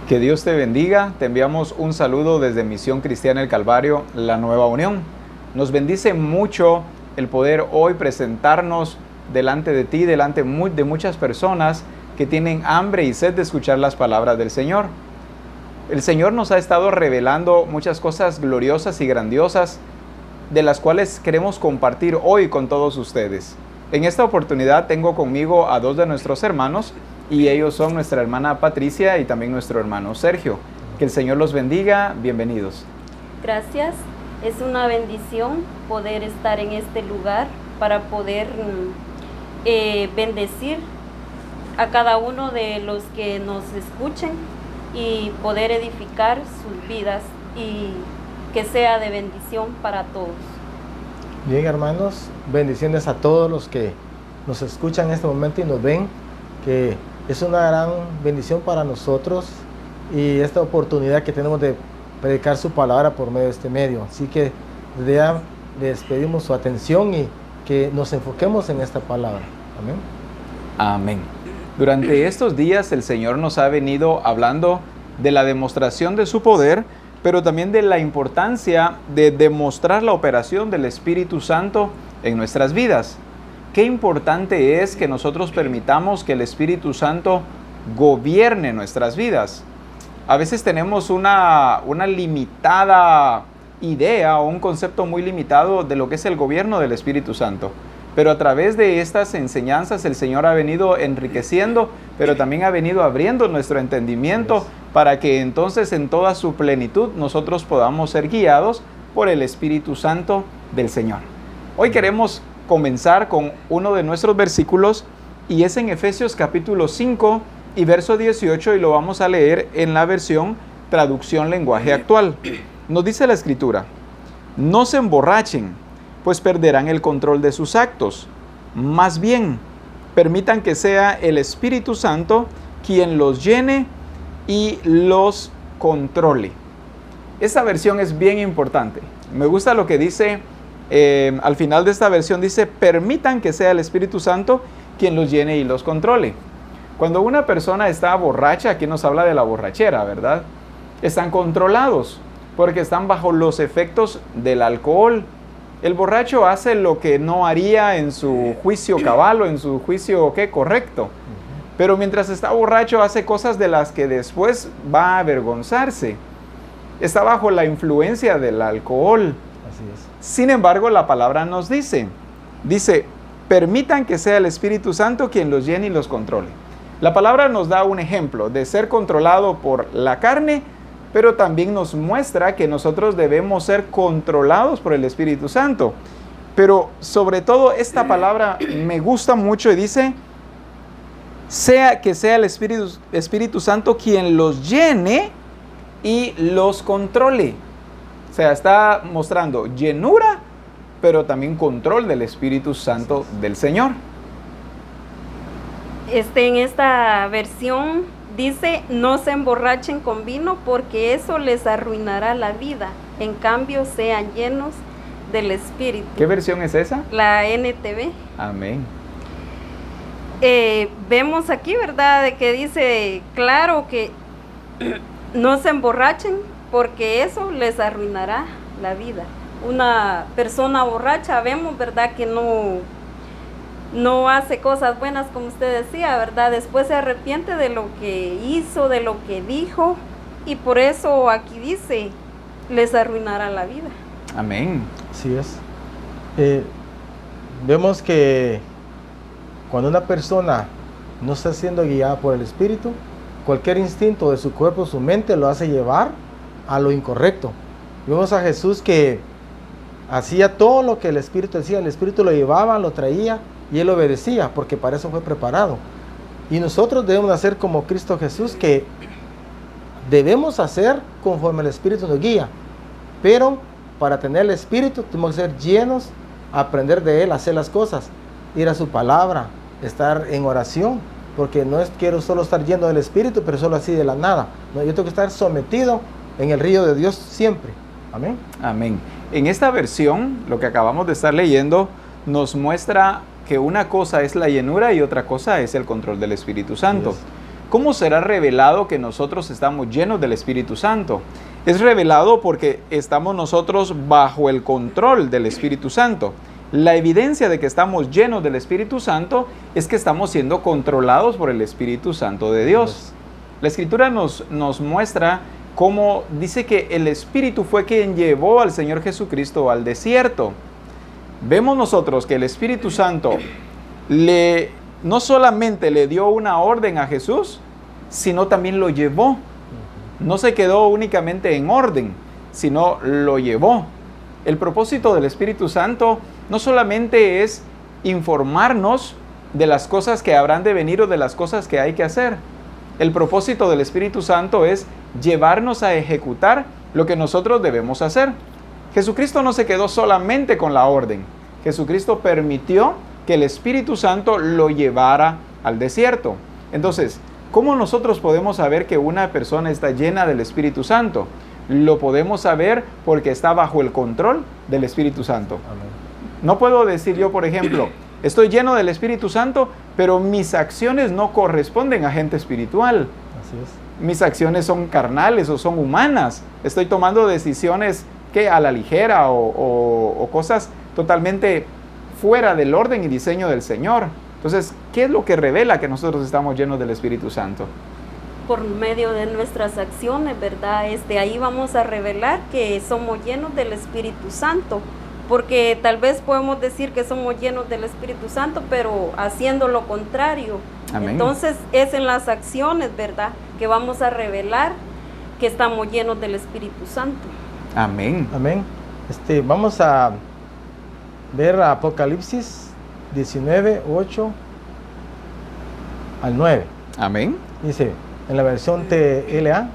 Que Dios te bendiga. Te enviamos un saludo desde Misión Cristiana El Calvario, La Nueva Unión. Nos bendice mucho el poder hoy presentarnos delante de ti, delante de muchas personas que tienen hambre y sed de escuchar las palabras del Señor. El Señor nos ha estado revelando muchas cosas gloriosas y grandiosas, de las cuales queremos compartir hoy con todos ustedes. En esta oportunidad tengo conmigo a dos de nuestros hermanos, y ellos son nuestra hermana Patricia y también nuestro hermano Sergio. Que el Señor los bendiga. Bienvenidos. Gracias. Es una bendición poder estar en este lugar para poder bendecir a cada uno de los que nos escuchen y poder edificar sus vidas y que sea de bendición para todos. Bien, hermanos, bendiciones a todos los que nos escuchan en este momento y nos ven, que es una gran bendición para nosotros y esta oportunidad que tenemos de predicar su palabra por medio de este medio. Así que desde ya les pedimos su atención y que nos enfoquemos en esta palabra. Amén. Amén. Durante estos días el Señor nos ha venido hablando de la demostración de su poder, pero también de la importancia de demostrar la operación del Espíritu Santo en nuestras vidas. Qué importante es que nosotros permitamos que el Espíritu Santo gobierne nuestras vidas. A veces tenemos una limitada idea o un concepto muy limitado de lo que es el gobierno del Espíritu Santo. Pero a través de estas enseñanzas el Señor ha venido enriqueciendo, pero también ha venido abriendo nuestro entendimiento para que entonces en toda su plenitud nosotros podamos ser guiados por el Espíritu Santo del Señor. Hoy queremos comenzar con uno de nuestros versículos y es en Efesios capítulo 5 y verso 18 y lo vamos a leer en la versión Traducción Lenguaje Actual. Nos dice la Escritura: no se emborrachen, pues perderán el control de sus actos. Más bien, permitan que sea el Espíritu Santo quien los llene y los controle. Esta versión es bien importante. Me gusta lo que dice al final de esta versión, dice: permitan que sea el Espíritu Santo quien los llene y los controle. Cuando una persona está borracha, aquí nos habla de la borrachera, ¿verdad? Están controlados porque están bajo los efectos del alcohol. El borracho hace lo que no haría en su juicio cabal o en su juicio correcto. Pero mientras está borracho hace cosas de las que después va a avergonzarse. Está bajo la influencia del alcohol. Así es. Sin embargo, la palabra nos dice, permitan que sea el Espíritu Santo quien los llene y los controle. La palabra nos da un ejemplo de ser controlado por la carne, pero también nos muestra que nosotros debemos ser controlados por el Espíritu Santo. Pero sobre todo esta palabra me gusta mucho y dice, que sea el Espíritu Santo quien los llene y los controle. O sea, está mostrando llenura, pero también control del Espíritu Santo del Señor. En esta versión dice: no se emborrachen con vino porque eso les arruinará la vida. En cambio, sean llenos del Espíritu. ¿Qué versión es esa? La NTV. Amén. Vemos aquí, ¿verdad?, de que dice claro que no se emborrachen porque eso les arruinará la vida. Una persona borracha, vemos, ¿verdad?, que no hace cosas buenas, como usted decía, ¿verdad? Después se arrepiente de lo que hizo, de lo que dijo, y por eso aquí dice, les arruinará la vida. Amén. Así es. Vemos que cuando una persona no está siendo guiada por el Espíritu, cualquier instinto de su cuerpo, su mente, lo hace llevar a lo incorrecto. Vemos a Jesús que hacía todo lo que el Espíritu decía, el Espíritu lo llevaba, lo traía, y él obedecía, porque para eso fue preparado. Y nosotros debemos hacer como Cristo Jesús, que debemos hacer conforme el Espíritu nos guía. Pero para tener el Espíritu tenemos que ser llenos, aprender de Él, hacer las cosas, ir a su palabra, estar en oración, porque no quiero solo estar lleno del Espíritu, pero solo así de la nada. No, yo tengo que estar sometido en el río de Dios siempre. Amén. Amén. En esta versión, lo que acabamos de estar leyendo, nos muestra que una cosa es la llenura y otra cosa es el control del Espíritu Santo. Yes. ¿Cómo será revelado que nosotros estamos llenos del Espíritu Santo? Es revelado porque estamos nosotros bajo el control del Espíritu Santo. La evidencia de que estamos llenos del Espíritu Santo es que estamos siendo controlados por el Espíritu Santo de Dios. La Escritura nos muestra cómo dice que el Espíritu fue quien llevó al Señor Jesucristo al desierto. Vemos nosotros que el Espíritu Santo no solamente le dio una orden a Jesús, sino también lo llevó. No se quedó únicamente en orden, sino lo llevó. El propósito del Espíritu Santo no solamente es informarnos de las cosas que habrán de venir o de las cosas que hay que hacer. El propósito del Espíritu Santo es llevarnos a ejecutar lo que nosotros debemos hacer. Jesucristo no se quedó solamente con la orden. Jesucristo permitió que el Espíritu Santo lo llevara al desierto. Entonces, ¿cómo nosotros podemos saber que una persona está llena del Espíritu Santo? Lo podemos saber porque está bajo el control del Espíritu Santo. Amén. No puedo decir yo, por ejemplo, estoy lleno del Espíritu Santo, pero mis acciones no corresponden a gente espiritual. Así es. Mis acciones son carnales o son humanas. Estoy tomando decisiones que a la ligera o cosas totalmente fuera del orden y diseño del Señor. Entonces, ¿qué es lo que revela que nosotros estamos llenos del Espíritu Santo? Por medio de nuestras acciones, ¿verdad? Ahí vamos a revelar que somos llenos del Espíritu Santo, porque tal vez podemos decir que somos llenos del Espíritu Santo, pero haciendo lo contrario. Amén. Entonces, es en las acciones, ¿verdad?, que vamos a revelar que estamos llenos del Espíritu Santo. Amén. Amén. Vamos a ver Apocalipsis 19, 8 al 9. Amén. Dice, en la versión TLA,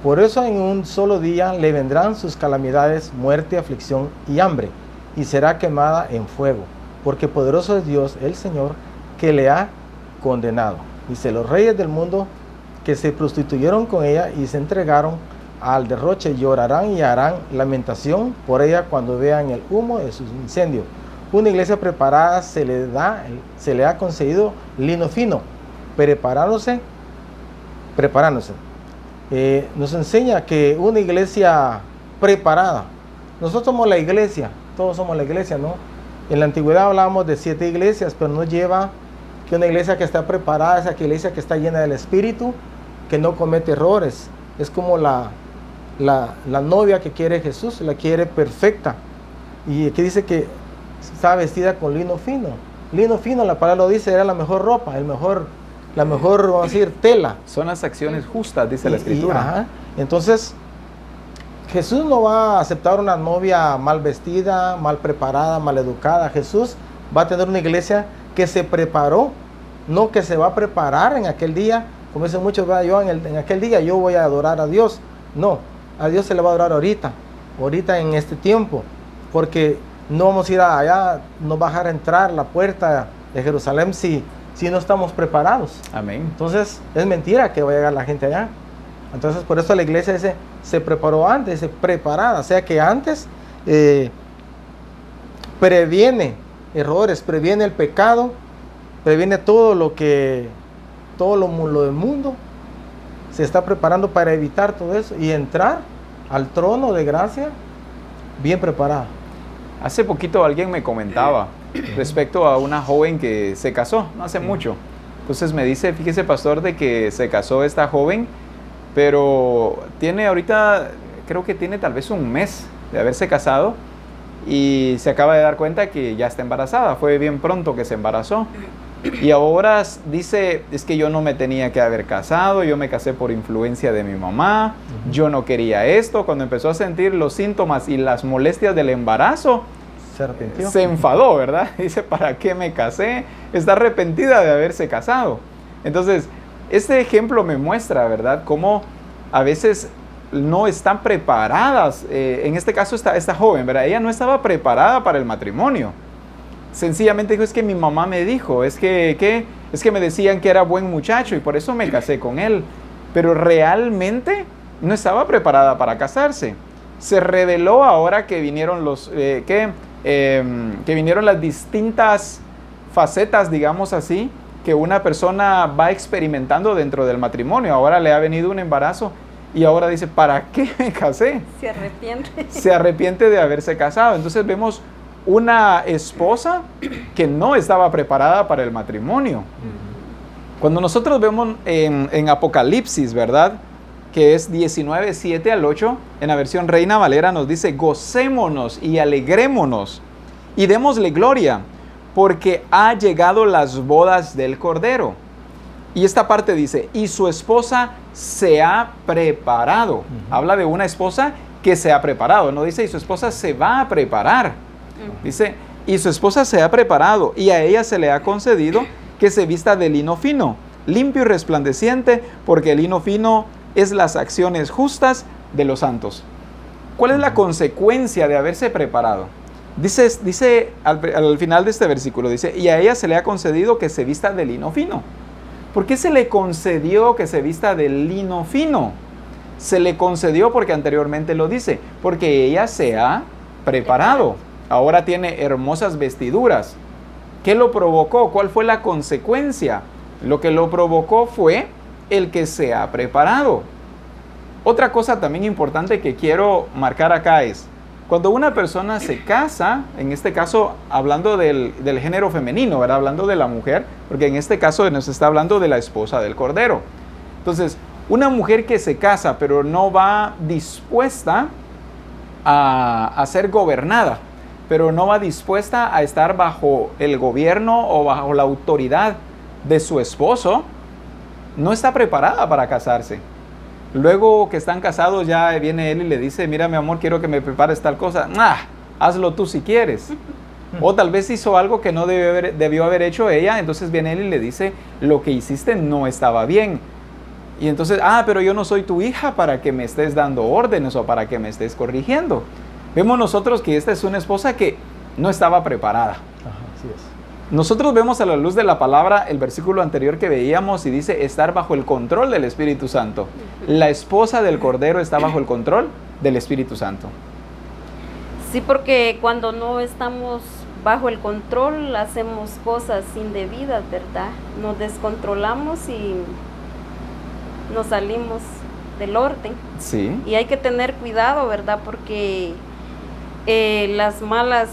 por eso en un solo día le vendrán sus calamidades, muerte, aflicción y hambre, y será quemada en fuego, porque poderoso es Dios, el Señor, que le ha condenado. Dice, los reyes del mundo que se prostituyeron con ella y se entregaron al derroche llorarán y harán lamentación por ella cuando vean el humo de sus incendios. Una iglesia preparada se le ha concedido lino fino, preparándose. Nos enseña que una iglesia preparada, nosotros somos la iglesia, todos somos la iglesia, ¿no? En la antigüedad hablábamos de 7 iglesias, pero nos lleva que una iglesia que está preparada es aquella iglesia que está llena del Espíritu, que no comete errores. Es como la novia que quiere Jesús, la quiere perfecta. Y aquí dice que está vestida con lino fino. Lino fino, la palabra lo dice, era la mejor ropa, la mejor, vamos a decir, tela. Son las acciones justas, dice la Escritura. Ajá. Entonces, Jesús no va a aceptar una novia mal vestida, mal preparada, mal educada. Jesús va a tener una iglesia que se preparó, no que se va a preparar en aquel día. Como dicen muchos, yo en aquel día yo voy a adorar a Dios. No, a Dios se le va a adorar ahorita en este tiempo, porque no vamos a ir allá, no va a dejar entrar la puerta de Jerusalén si no estamos preparados. Amén. Entonces es mentira que va a llegar la gente allá. Entonces por eso la iglesia se preparó antes, preparada, o sea que antes previene errores, previene el pecado, previene todo lo del mundo. Se está preparando para evitar todo eso y entrar al trono de gracia bien preparado. Hace poquito alguien me comentaba respecto a una joven que se casó, no hace mucho. Entonces me dice, fíjese pastor, de que se casó esta joven, pero tiene ahorita, creo que tiene tal vez un mes de haberse casado y se acaba de dar cuenta que ya está embarazada. Fue bien pronto que se embarazó. Y ahora dice, es que yo no me tenía que haber casado, yo me casé por influencia de mi mamá, yo no quería esto. Cuando empezó a sentir los síntomas y las molestias del embarazo, se arrepintió. Se enfadó, ¿verdad? Dice, ¿para qué me casé? Está arrepentida de haberse casado. Entonces, este ejemplo me muestra, ¿verdad?, cómo a veces no están preparadas. En este caso, esta joven, ¿verdad?, ella no estaba preparada para el matrimonio. Sencillamente dijo, es que mi mamá me dijo, es que me decían que era buen muchacho y por eso me casé con él. Pero realmente no estaba preparada para casarse. Se reveló ahora que vinieron que vinieron las distintas facetas, digamos así, que una persona va experimentando dentro del matrimonio. Ahora le ha venido un embarazo y ahora dice, ¿para qué me casé? Se arrepiente. Se arrepiente de haberse casado. Entonces vemos una esposa que no estaba preparada para el matrimonio. Cuando nosotros vemos en Apocalipsis, ¿verdad?, que es 19, 7 al 8, en la versión Reina Valera nos dice, gocémonos y alegrémonos y démosle gloria, porque ha llegado las bodas del Cordero. Y esta parte dice, y su esposa se ha preparado. Habla de una esposa que se ha preparado, no dice, y su esposa se va a preparar. Dice, y su esposa se ha preparado, y a ella se le ha concedido que se vista de lino fino, limpio y resplandeciente, porque el lino fino es las acciones justas de los santos. ¿Cuál es la consecuencia de haberse preparado? Dice al final de este versículo, dice, y a ella se le ha concedido que se vista de lino fino. ¿Por qué se le concedió que se vista de lino fino? Se le concedió porque anteriormente lo dice, porque ella se ha preparado. Ahora tiene hermosas vestiduras. ¿Qué lo provocó? ¿Cuál fue la consecuencia? Lo que lo provocó fue el que se ha preparado. Otra cosa también importante que quiero marcar acá es, cuando una persona se casa, en este caso hablando del género femenino, ¿verdad?, hablando de la mujer, porque en este caso nos está hablando de la esposa del Cordero. Entonces, una mujer que se casa pero no va dispuesta a ser gobernada, pero no va dispuesta a estar bajo el gobierno o bajo la autoridad de su esposo, no está preparada para casarse. Luego que están casados ya viene él y le dice, mira mi amor, quiero que me prepares tal cosa. Hazlo tú si quieres. O tal vez hizo algo que no debió haber hecho ella, entonces viene él y le dice, lo que hiciste no estaba bien. Y entonces, pero yo no soy tu hija para que me estés dando órdenes o para que me estés corrigiendo. Vemos nosotros que esta es una esposa que no estaba preparada. Así es. Nosotros vemos a la luz de la palabra el versículo anterior que veíamos y dice estar bajo el control del Espíritu Santo. La esposa del Cordero está bajo el control del Espíritu Santo. Sí, porque cuando no estamos bajo el control hacemos cosas indebidas, ¿verdad? Nos descontrolamos y nos salimos del orden. Sí. Y hay que tener cuidado, ¿verdad? Porque las malas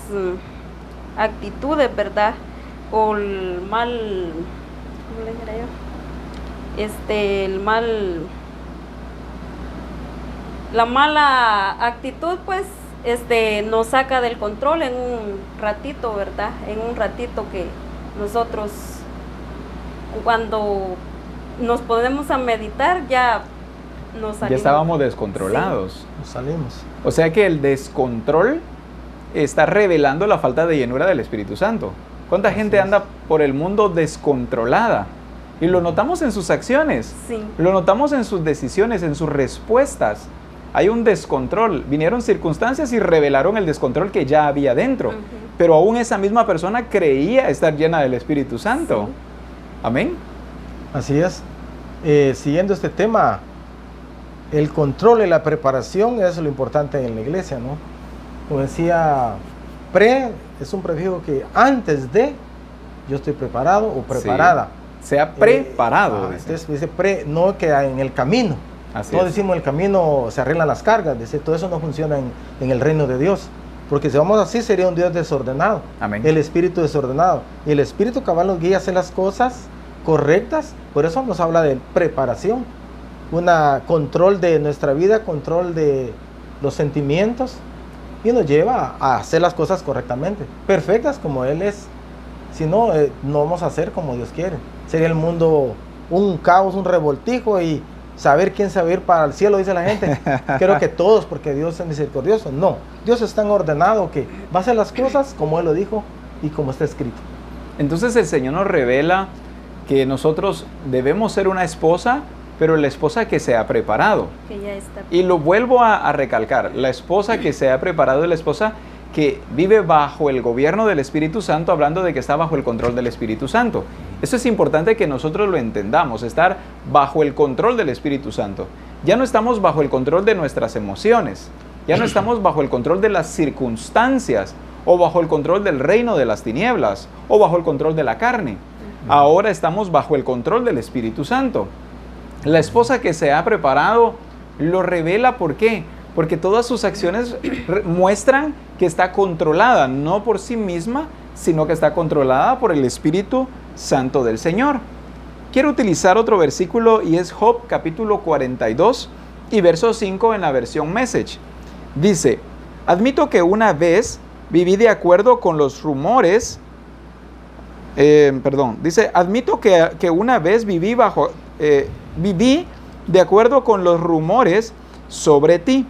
actitudes, ¿verdad? O el mal, ¿cómo le dijera yo? La mala actitud, pues, nos saca del control en un ratito, ¿verdad? En un ratito que nosotros, cuando nos ponemos a meditar, ya nos salimos. Ya estábamos descontrolados. Sí. Nos salimos. O sea que el descontrol está revelando la falta de llenura del Espíritu Santo. ¿Cuánta gente anda por el mundo descontrolada? Y lo notamos en sus acciones, Sí. lo notamos en sus decisiones, en sus respuestas. Hay un descontrol. Vinieron circunstancias y revelaron el descontrol que ya había dentro. Pero aún esa misma persona creía estar llena del Espíritu Santo. Sí. Amén. Así es. Siguiendo este tema, el control y la preparación es lo importante en la iglesia, ¿no? Como decía, es un prefijo que antes de, yo estoy preparado o preparada. Sí. Se ha preparado. Entonces dice no que en el camino. Así No es. decimos en el camino se arreglan las cargas, dice, todo eso no funciona en el reino de Dios. Porque si vamos así sería un Dios desordenado. Amén. El espíritu desordenado. Y el espíritu cabal nos guía a hacer las cosas correctas. Por eso nos habla de preparación. Control de nuestra vida, control de los sentimientos. Y nos lleva a hacer las cosas correctamente. Perfectas como Él es. Si no, no vamos a hacer como Dios quiere. Sería el mundo un caos, un revoltijo y saber quién se va a ir para el cielo, dice la gente. Creo que todos, porque Dios es misericordioso. No, Dios es tan ordenado que va a hacer las cosas como Él lo dijo y como está escrito. Entonces el Señor nos revela que nosotros debemos ser una esposa, pero la esposa que se ha preparado. Que ya está. Y lo vuelvo a recalcar, la esposa que se ha preparado es la esposa que vive bajo el gobierno del Espíritu Santo, hablando de que está bajo el control del Espíritu Santo. Eso es importante que nosotros lo entendamos, estar bajo el control del Espíritu Santo. Ya no estamos bajo el control de nuestras emociones, ya no estamos bajo el control de las circunstancias, o bajo el control del reino de las tinieblas, o bajo el control de la carne. Ahora estamos bajo el control del Espíritu Santo. La esposa que se ha preparado lo revela. ¿Por qué? Porque todas sus acciones muestran que está controlada, no por sí misma, sino que está controlada por el Espíritu Santo del Señor. Quiero utilizar otro versículo y es Job capítulo 42 y verso 5 en la versión Message. Dice: admito que una vez viví de acuerdo con los rumores, admito que una vez viví de acuerdo con los rumores sobre ti.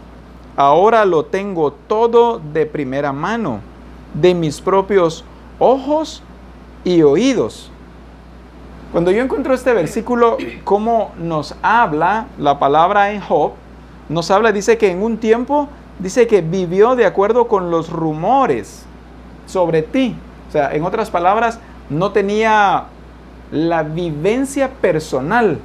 Ahora lo tengo todo de primera mano, de mis propios ojos y oídos. Cuando yo encuentro este versículo, cómo nos habla la palabra en Job, nos habla, dice que en un tiempo, dice que vivió de acuerdo con los rumores sobre ti. O sea, en otras palabras, no tenía la vivencia personal.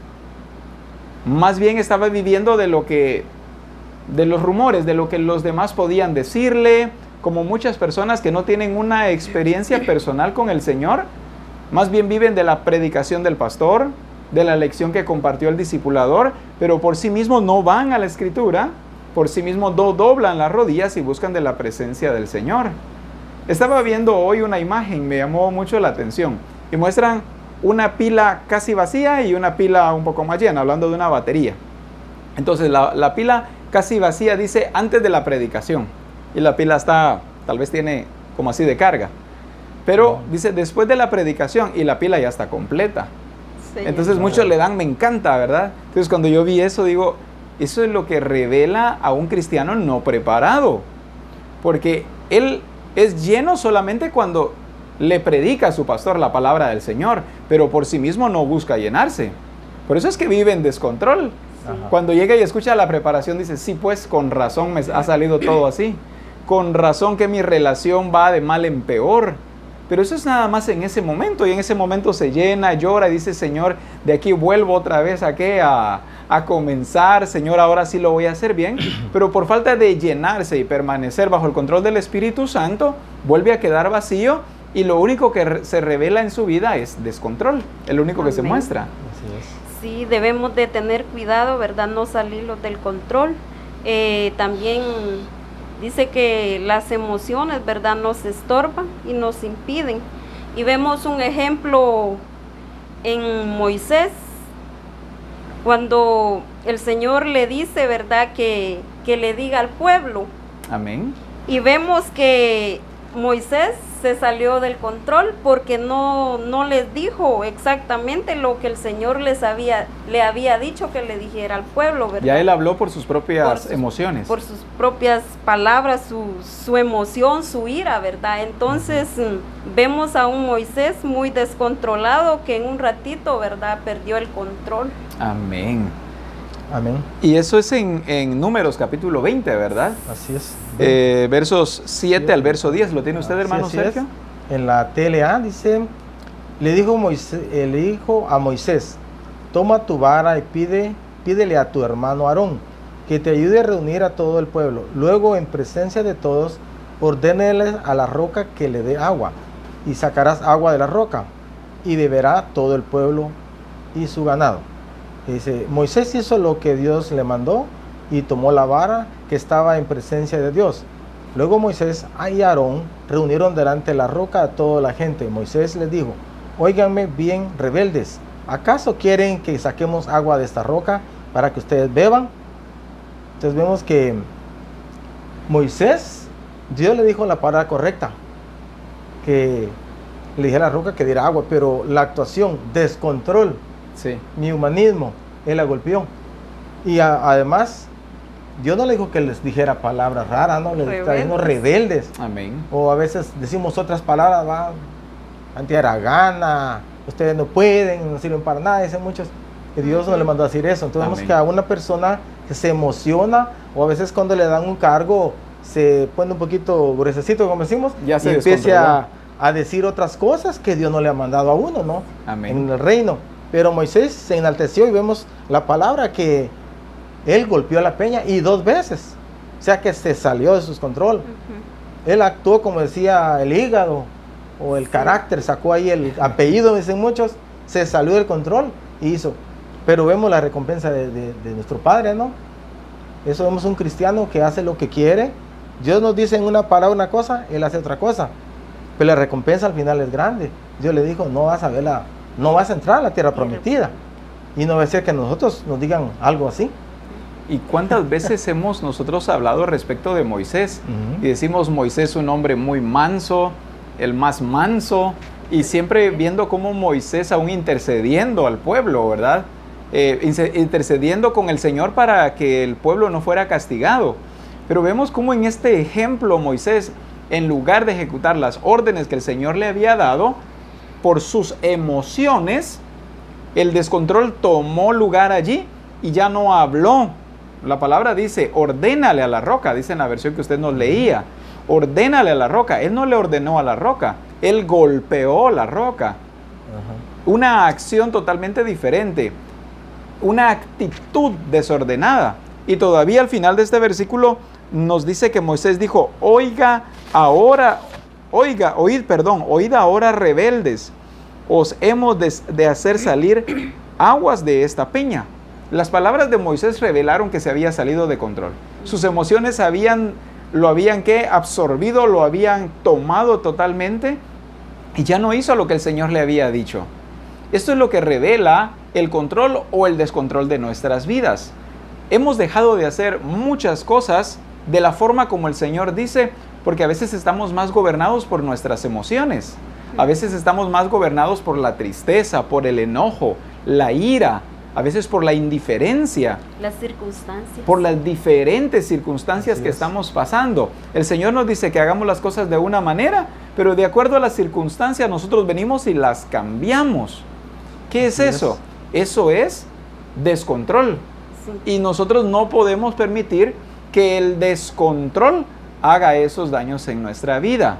Más bien estaba viviendo de los rumores, de lo que los demás podían decirle, como muchas personas que no tienen una experiencia personal con el Señor, más bien viven de la predicación del pastor, de la lección que compartió el discipulador, pero por sí mismos no van a la Escritura, por sí mismos no doblan las rodillas y buscan de la presencia del Señor. Estaba viendo hoy una imagen, me llamó mucho la atención, y muestran una pila casi vacía y una pila un poco más llena, hablando de una batería. Entonces la pila casi vacía dice antes de la predicación, y la pila está, tal vez tiene como así de carga, pero dice después de la predicación y la pila ya está completa. Sí, entonces muchos le dan me encanta, ¿verdad? Entonces cuando yo vi eso digo, eso es lo que revela a un cristiano no preparado, porque él es lleno solamente cuando le predica a su pastor la palabra del Señor, pero por sí mismo no busca llenarse. Por eso es que vive en descontrol. Ajá. Cuando llega y escucha la preparación dice, sí, pues con razón me ha salido todo así, con razón que mi relación va de mal en peor. Pero eso es nada más en ese momento, y en ese momento se llena, llora y dice, Señor, de aquí vuelvo otra vez a comenzar, Señor, ahora sí lo voy a hacer bien. Pero por falta de llenarse y permanecer bajo el control del Espíritu Santo, vuelve a quedar vacío, y lo único que se revela en su vida es descontrol, es lo único que se muestra. Así es. Sí, debemos de tener cuidado, ¿verdad? No salirnos del control. También dice que las emociones, ¿verdad?, nos estorban y nos impiden. Y vemos un ejemplo en Moisés, cuando el Señor le dice, ¿verdad?, que le diga al pueblo. Amén. Y vemos que Moisés se salió del control porque no les dijo exactamente lo que el Señor le había dicho que le dijera al pueblo, ¿verdad? Ya él habló por sus propias emociones. Por sus propias palabras, su emoción, su ira, ¿verdad? Entonces vemos a un Moisés muy descontrolado que en un ratito, ¿verdad?, perdió el control. Amén. Amén. Y eso es en Números capítulo 20, ¿verdad? Así es. Versos 7 al verso 10. ¿Lo tiene usted, hermano Sergio? En la TLA dice, le dijo a Moisés, toma tu vara y pídele a tu hermano Aarón que te ayude a reunir a todo el pueblo. Luego, en presencia de todos, ordénale a la roca que le dé agua, y sacarás agua de la roca, y beberá todo el pueblo y su ganado. Dice, Moisés hizo lo que Dios le mandó y tomó la vara que estaba en presencia de Dios. Luego Moisés y Aarón reunieron delante de la roca a toda la gente. Moisés les dijo, óiganme bien, rebeldes, ¿acaso quieren que saquemos agua de esta roca para que ustedes beban? Entonces vemos que Moisés, Dios le dijo la palabra correcta, que le dijera a la roca que diera agua, pero la actuación, descontrol, sí, mi humanismo, él la golpeó. Y además, Dios no le dijo que les dijera palabras raras, ¿no? Le está diciendo rebeldes. Amén. O a veces decimos otras palabras, va, antiaragana, ustedes no pueden, no sirven para nada, dicen muchos. Y Dios no le mandó a decir eso. Entonces vemos que a una persona que se emociona, o a veces cuando le dan un cargo, se pone un poquito gruesecito, como decimos, ya se y empieza a decir otras cosas que Dios no le ha mandado a uno, ¿no? Amén. En el reino. Pero Moisés se enalteció y vemos la palabra que él golpeó la peña y 2 veces. O sea que se salió de su control. Él actuó como decía el hígado. o el carácter, sacó ahí el apellido, dicen muchos, se salió del control y hizo. Pero vemos la recompensa de nuestro Padre, ¿no? Eso vemos un cristiano que hace lo que quiere. Dios nos dice en una palabra una cosa, Él hace otra cosa. Pero la recompensa al final es grande. Dios le dijo, no vas a entrar a la tierra prometida. Y no va a ser que nosotros nos digan algo así. ¿Y cuántas veces hemos nosotros hablado respecto de Moisés? Y decimos Moisés un hombre muy manso, el más manso, y siempre viendo cómo Moisés aún intercediendo al pueblo, ¿verdad? Intercediendo con el Señor para que el pueblo no fuera castigado. Pero vemos cómo en este ejemplo Moisés, en lugar de ejecutar las órdenes que el Señor le había dado, por sus emociones, el descontrol tomó lugar allí y ya no habló. La palabra dice, ordénale a la roca, dice en la versión que usted nos leía. Ordénale a la roca. Él no le ordenó a la roca, él golpeó la roca. Una acción totalmente diferente, una actitud desordenada. Y todavía al final de este versículo nos dice que Moisés dijo, oíd ahora rebeldes, os hemos de hacer salir aguas de esta peña. Las palabras de Moisés revelaron que se había salido de control. Sus emociones lo habían absorbido, lo habían tomado totalmente y ya no hizo lo que el Señor le había dicho. Esto es lo que revela el control o el descontrol de nuestras vidas. Hemos dejado de hacer muchas cosas de la forma como el Señor dice, porque a veces estamos más gobernados por nuestras emociones. A veces estamos más gobernados por la tristeza, por el enojo, la ira, a veces por la indiferencia. Las circunstancias. Por las diferentes circunstancias que estamos pasando. El Señor nos dice que hagamos las cosas de una manera, pero de acuerdo a las circunstancias nosotros venimos y las cambiamos. ¿Qué es eso? Eso es descontrol. Sí. Y nosotros no podemos permitir que el descontrol haga esos daños en nuestra vida.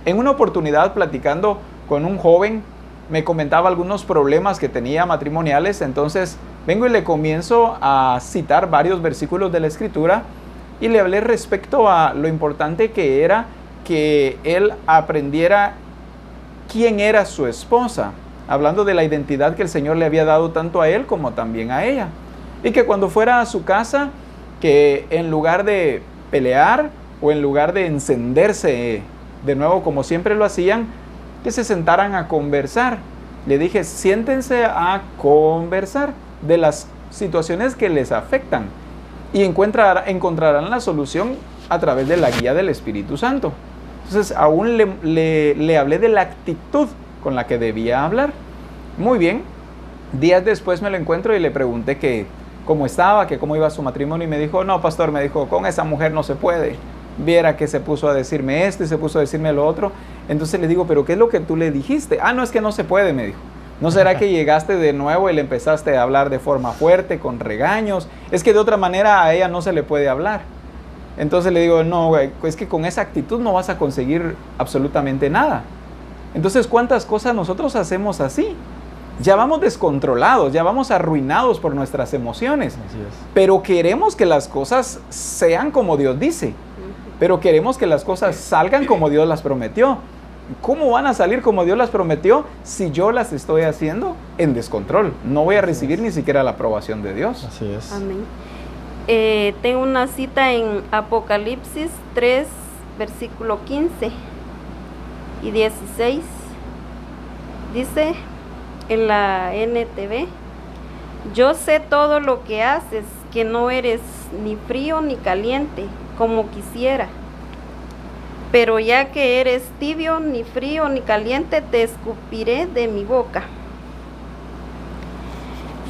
En una oportunidad, platicando con un joven, me comentaba algunos problemas que tenía matrimoniales, entonces vengo y le comienzo a citar varios versículos de la Escritura y le hablé respecto a lo importante que era que él aprendiera quién era su esposa, hablando de la identidad que el Señor le había dado tanto a él como también a ella. Y que cuando fuera a su casa, que en lugar de pelear o en lugar de encenderse de nuevo como siempre lo hacían, que se sentaran a conversar. Le dije, siéntense a conversar de las situaciones que les afectan y encontrarán la solución a través de la guía del Espíritu Santo. Entonces, aún le hablé de la actitud con la que debía hablar. Muy bien. Días después me lo encuentro y le pregunté que cómo estaba, que cómo iba su matrimonio, y me dijo, no, pastor, me dijo, con esa mujer no se puede. Viera que se puso a decirme esto y se puso a decirme lo otro. Entonces le digo, ¿pero qué es lo que tú le dijiste? Ah, no, es que no se puede, me dijo. ¿No será que llegaste de nuevo y le empezaste a hablar de forma fuerte, con regaños? Es que de otra manera a ella no se le puede hablar. Entonces le digo, no, güey, es que con esa actitud no vas a conseguir absolutamente nada. Entonces, ¿cuántas cosas nosotros hacemos así? Ya vamos descontrolados, ya vamos arruinados por nuestras emociones. Así es. Pero queremos que las cosas sean como Dios dice. Pero queremos que las cosas salgan como Dios las prometió. ¿Cómo van a salir como Dios las prometió si yo las estoy haciendo en descontrol? No voy a recibir ni siquiera la aprobación de Dios. Así es. Amén. Tengo una cita en Apocalipsis 3, versículo 15 y 16. Dice en la NTV, yo sé todo lo que haces, que no eres ni frío ni caliente, como quisiera. Pero ya que eres tibio, ni frío ni caliente, te escupiré de mi boca.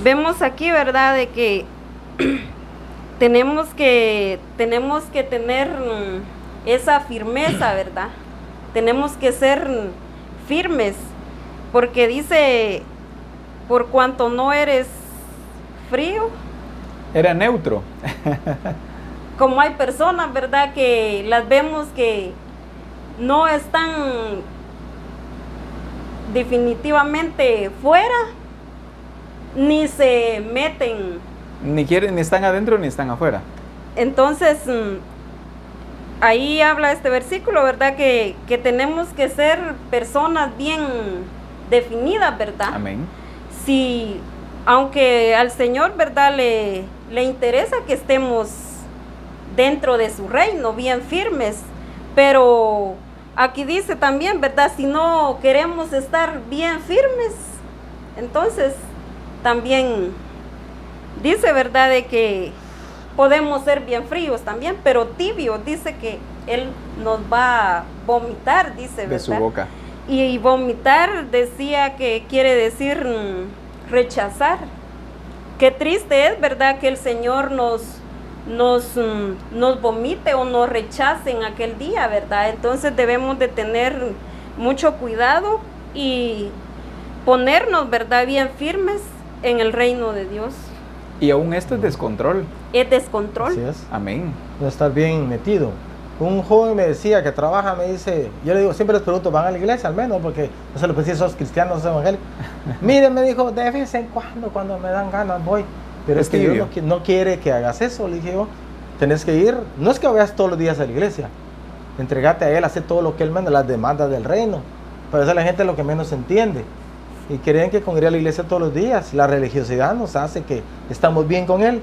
Vemos aquí, ¿verdad?, de que tenemos que tener esa firmeza, ¿verdad? Tenemos que ser firmes, porque dice, por cuanto no eres frío. Era neutro. Como hay personas, ¿verdad?, que las vemos que no están definitivamente fuera, ni se meten. Ni están adentro ni están afuera. Entonces, ahí habla este versículo, ¿verdad? Que tenemos que ser personas bien definidas, ¿verdad? Amén. Si, aunque al Señor, ¿verdad? Le interesa que estemos dentro de su reino, bien firmes, pero aquí dice también, ¿verdad? Si no queremos estar bien firmes, entonces también dice, ¿verdad? De que podemos ser bien fríos también, pero tibios, dice que Él nos va a vomitar, dice, ¿verdad? De su boca. Y vomitar decía que quiere decir rechazar. Qué triste es, ¿verdad? Que el Señor nos vomite o nos rechace en aquel día, ¿verdad? Entonces debemos de tener mucho cuidado y ponernos, ¿verdad? Bien firmes en el reino de Dios. Y aún esto es descontrol. Es descontrol. Así es. Amén. No estar bien metido. Un joven me decía que trabaja, me dice, yo le digo, siempre les pregunto, ¿van a la iglesia al menos? Porque no se lo pensé, sos cristianos, sos evangélicos. Mire, me dijo, de vez en cuando me dan ganas voy. Pero es que Dios no quiere que hagas eso. Le dije yo, tenés que ir, no es que vayas todos los días a la iglesia, entregate a Él, hacer todo lo que Él manda, las demandas del reino. Pero eso la gente es lo que menos entiende. Y creen que con ir a la iglesia todos los días, la religiosidad nos hace que estamos bien con Él.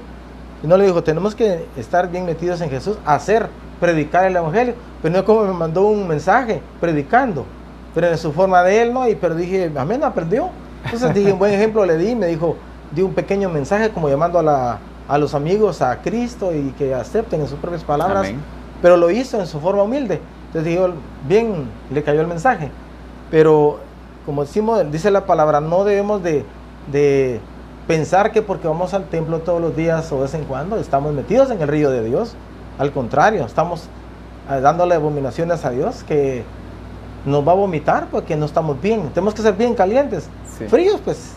Y no le dijo, tenemos que estar bien metidos en Jesús, predicar el evangelio. Pero no es como me mandó un mensaje predicando, pero en su forma de Él, ¿no? Pero dije, amén, aprendió. Entonces dije, un buen ejemplo le di, me dijo, di un pequeño mensaje como llamando a los amigos a Cristo y que acepten en sus propias palabras. Amén. Pero lo hizo en su forma humilde. Entonces dije, bien, le cayó el mensaje. Pero como decimos, dice la palabra, no debemos de pensar que porque vamos al templo todos los días o de vez en cuando estamos metidos en el río de Dios. Al contrario, estamos dándole abominaciones a Dios que nos va a vomitar porque no estamos bien. Tenemos que ser bien calientes. Sí. Fríos, pues,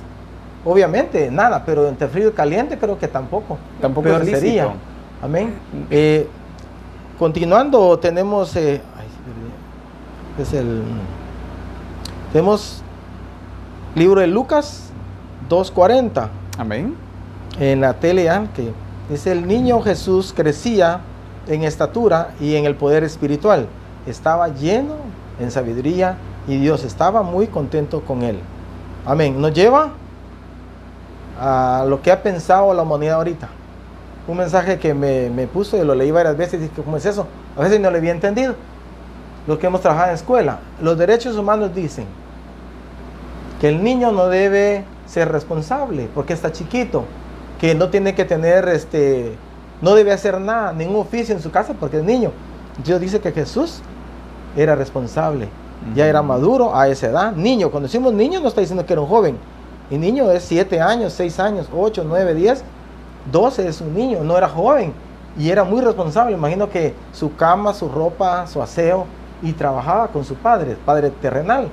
obviamente, nada, pero entre frío y caliente creo que tampoco. Tampoco Peor es lícito. sería. Amén. Continuando, tenemos tenemos libro de Lucas 2:40 Amén. en la tele, que dice: el niño Jesús crecía en estatura y en el poder espiritual, estaba lleno en sabiduría y Dios estaba muy contento con él. Amén. Nos lleva a lo que ha pensado la humanidad ahorita. Un mensaje que me puso y lo leí varias veces y dije, ¿cómo es eso? A veces no lo había entendido. Lo que hemos trabajado en escuela, los derechos humanos dicen que el niño no debe ser responsable porque está chiquito, que no tiene que tener, no debe hacer nada, ningún oficio en su casa porque es niño. Dios dice que Jesús era responsable, ya era maduro a esa edad. Niño, cuando decimos niño no está diciendo que era un joven. Y niño es 7 años, 6 años, 8, 9, 10, 12 es un niño, no era joven. Y era muy responsable, imagino que su cama, su ropa, su aseo, y trabajaba con su padre terrenal.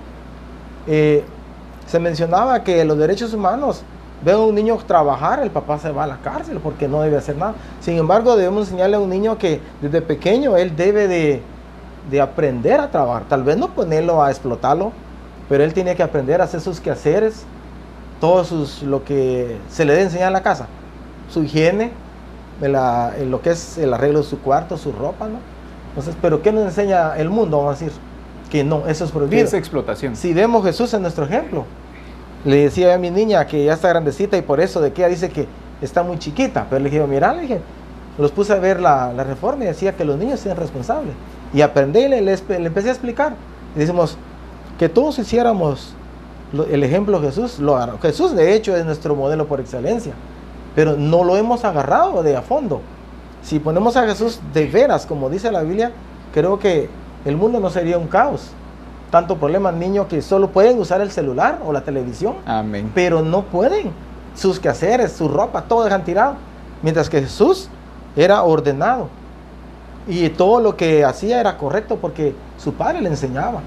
Se mencionaba que los derechos humanos, ven a un niño trabajar, el papá se va a la cárcel porque no debe hacer nada. Sin embargo, debemos enseñarle a un niño que desde pequeño él debe de aprender a trabajar. Tal vez no ponerlo a explotarlo, pero él tiene que aprender a hacer sus quehaceres, lo que se le debe enseñar en la casa, su higiene, en lo que es el arreglo de su cuarto, su ropa, ¿no? Entonces, ¿pero qué nos enseña el mundo? Vamos a decir que no, eso es prohibido. Es explotación. Si vemos Jesús en nuestro ejemplo, le decía a mi niña que ya está grandecita y por eso de que ella dice que está muy chiquita, pero le dije, mira, los puse a ver la reforma y decía que los niños sean responsables. Y aprendí y le empecé a explicar. Y decimos que todos hiciéramos el ejemplo de Jesús. Jesús de hecho es nuestro modelo por excelencia, pero no lo hemos agarrado de a fondo. Si ponemos a Jesús de veras, como dice la Biblia, creo que el mundo no sería un caos. Tanto problema, niños que solo pueden usar el celular o la televisión, Amén. pero no pueden sus quehaceres, su ropa, todo dejan tirado. Mientras que Jesús era ordenado y todo lo que hacía era correcto porque su padre le enseñaba.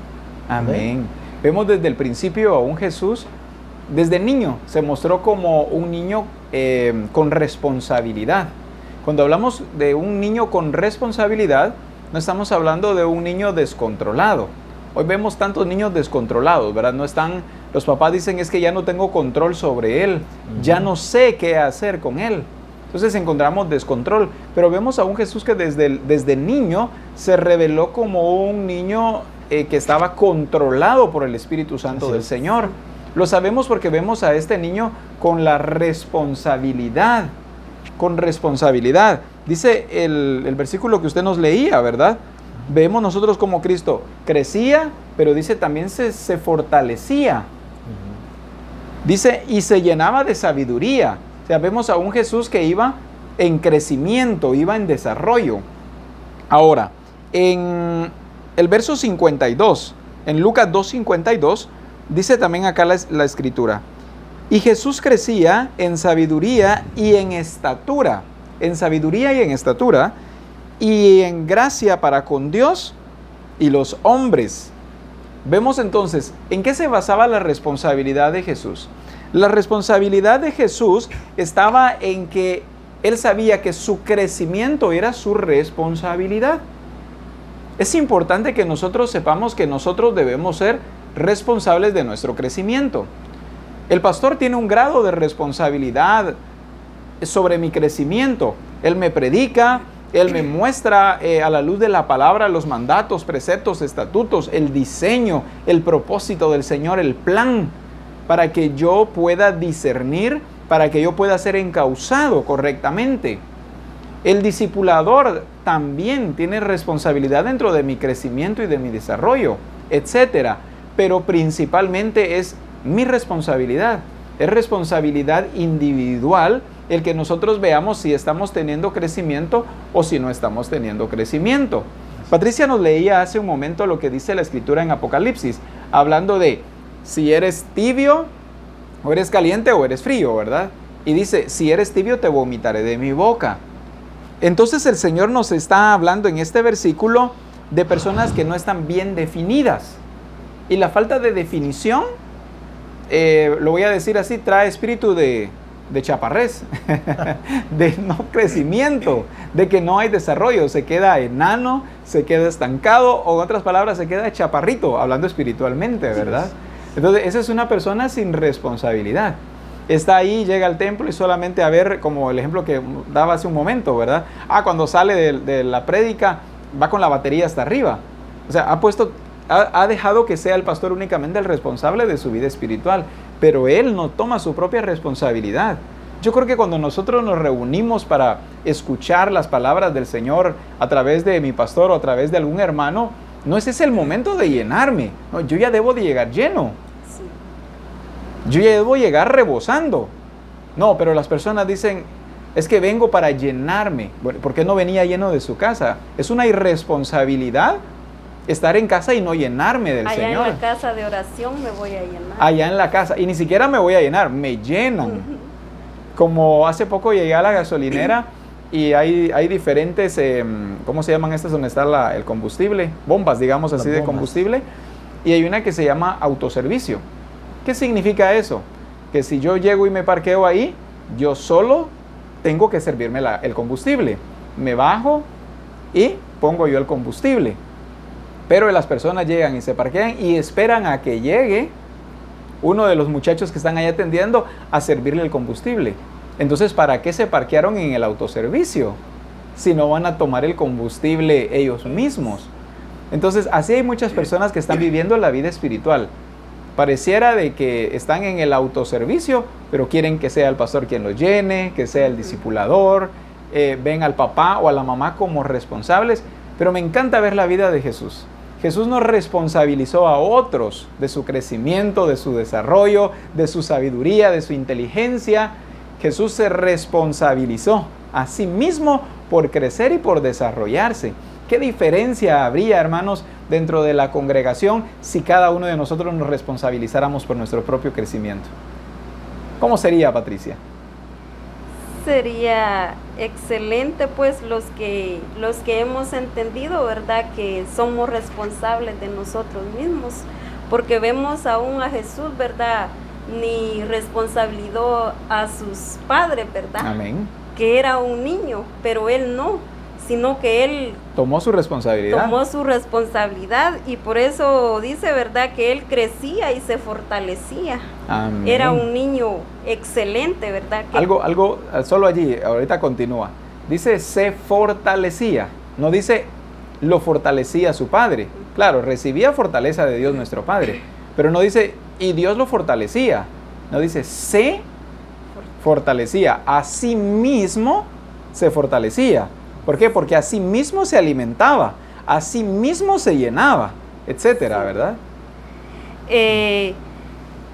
Amén. Vemos desde el principio a un Jesús, desde niño, se mostró como un niño con responsabilidad. Cuando hablamos de un niño con responsabilidad, no estamos hablando de un niño descontrolado. Hoy vemos tantos niños descontrolados, ¿verdad? Los papás dicen, es que ya no tengo control sobre él, ya no sé qué hacer con él. Entonces encontramos descontrol, pero vemos a un Jesús que desde niño se reveló como un niño que estaba controlado por el Espíritu Santo del Señor. Lo sabemos porque vemos a este niño con la responsabilidad, Dice el versículo que usted nos leía, ¿verdad? Vemos nosotros como Cristo crecía, pero dice también se fortalecía. Dice, y se llenaba de sabiduría. O sea, vemos a un Jesús que iba en crecimiento, iba en desarrollo. Ahora, en el verso 52, en Lucas 2:52, dice también acá la escritura, y Jesús crecía en sabiduría y en estatura, y en gracia para con Dios y los hombres. Vemos entonces, ¿en qué se basaba la responsabilidad de Jesús? La responsabilidad de Jesús estaba en que Él sabía que su crecimiento era su responsabilidad. Es importante que nosotros sepamos que nosotros debemos ser responsables de nuestro crecimiento. El pastor tiene un grado de responsabilidad sobre mi crecimiento. Él me predica, él me muestra a la luz de la palabra los mandatos, preceptos, estatutos, el diseño, el propósito del Señor, el plan, para que yo pueda discernir, para que yo pueda ser encauzado correctamente. El discipulador también tiene responsabilidad dentro de mi crecimiento y de mi desarrollo, etcétera. Pero principalmente es mi responsabilidad. Es responsabilidad individual el que nosotros veamos si estamos teniendo crecimiento o si no estamos teniendo crecimiento. Patricia nos leía hace un momento lo que dice la Escritura en Apocalipsis, hablando de si eres tibio, o eres caliente o eres frío, ¿verdad? Y dice, si eres tibio te vomitaré de mi boca. Entonces el Señor nos está hablando en este versículo de personas que no están bien definidas. Y la falta de definición, lo voy a decir así, trae espíritu de chaparrés, de no crecimiento, de que no hay desarrollo, se queda enano, se queda estancado, o en otras palabras, se queda chaparrito, hablando espiritualmente, ¿verdad? Entonces, esa es una persona sin responsabilidad. Está ahí, llega al templo y solamente a ver, como el ejemplo que daba hace un momento, ¿verdad? Cuando sale de la prédica, va con la batería hasta arriba. O sea, ha dejado que sea el pastor únicamente el responsable de su vida espiritual, pero él no toma su propia responsabilidad. Yo creo que cuando nosotros nos reunimos para escuchar las palabras del Señor a través de mi pastor o a través de algún hermano, no ese es el momento de llenarme. No, yo ya debo de llegar lleno. Sí. Yo ya debo llegar rebosando. No, pero las personas dicen, es que vengo para llenarme. Bueno, ¿por qué no venía lleno de su casa? Es una irresponsabilidad estar en casa y no llenarme del Señor. Allá en la casa de oración me voy a llenar. Allá en la casa, y ni siquiera me voy a llenar, me llenan. Como hace poco llegué a la gasolinera y hay diferentes, ¿cómo se llaman estas donde está el combustible? Bombas, digamos así, de combustible. Y hay una que se llama autoservicio. ¿Qué significa eso? Que si yo llego y me parqueo ahí, yo solo tengo que servirme el combustible. Me bajo y pongo yo el combustible. Pero las personas llegan y se parquean y esperan a que llegue uno de los muchachos que están ahí atendiendo a servirle el combustible. Entonces, ¿para qué se parquearon en el autoservicio si no van a tomar el combustible ellos mismos? Entonces, así hay muchas personas que están viviendo la vida espiritual. Pareciera de que están en el autoservicio, pero quieren que sea el pastor quien los llene, que sea el discipulador, ven al papá o a la mamá como responsables. Pero me encanta ver la vida de Jesús. Jesús nos responsabilizó a otros de su crecimiento, de su desarrollo, de su sabiduría, de su inteligencia. Jesús se responsabilizó a sí mismo por crecer y por desarrollarse. ¿Qué diferencia habría, hermanos, dentro de la congregación si cada uno de nosotros nos responsabilizáramos por nuestro propio crecimiento? ¿Cómo sería, Patricia? Sería excelente, pues, los que hemos entendido, ¿verdad?, que somos responsables de nosotros mismos, porque vemos aún a Jesús, ¿verdad?, ni responsabilizó a sus padres, ¿verdad? Amén. Que era un niño, pero él no, sino que él Tomó su responsabilidad. tomó su responsabilidad y por eso dice, ¿verdad?, que él crecía y se fortalecía. Amén. Era un niño excelente, ¿verdad? Que Algo, solo allí, ahorita continúa. Dice, se fortalecía. No dice, lo fortalecía su padre. Claro, recibía fortaleza de Dios nuestro Padre. Pero no dice, y Dios lo fortalecía. No dice, se fortalecía. A sí mismo se fortalecía. ¿Por qué? Porque a sí mismo se alimentaba. A sí mismo se llenaba, etcétera, Sí. ¿verdad?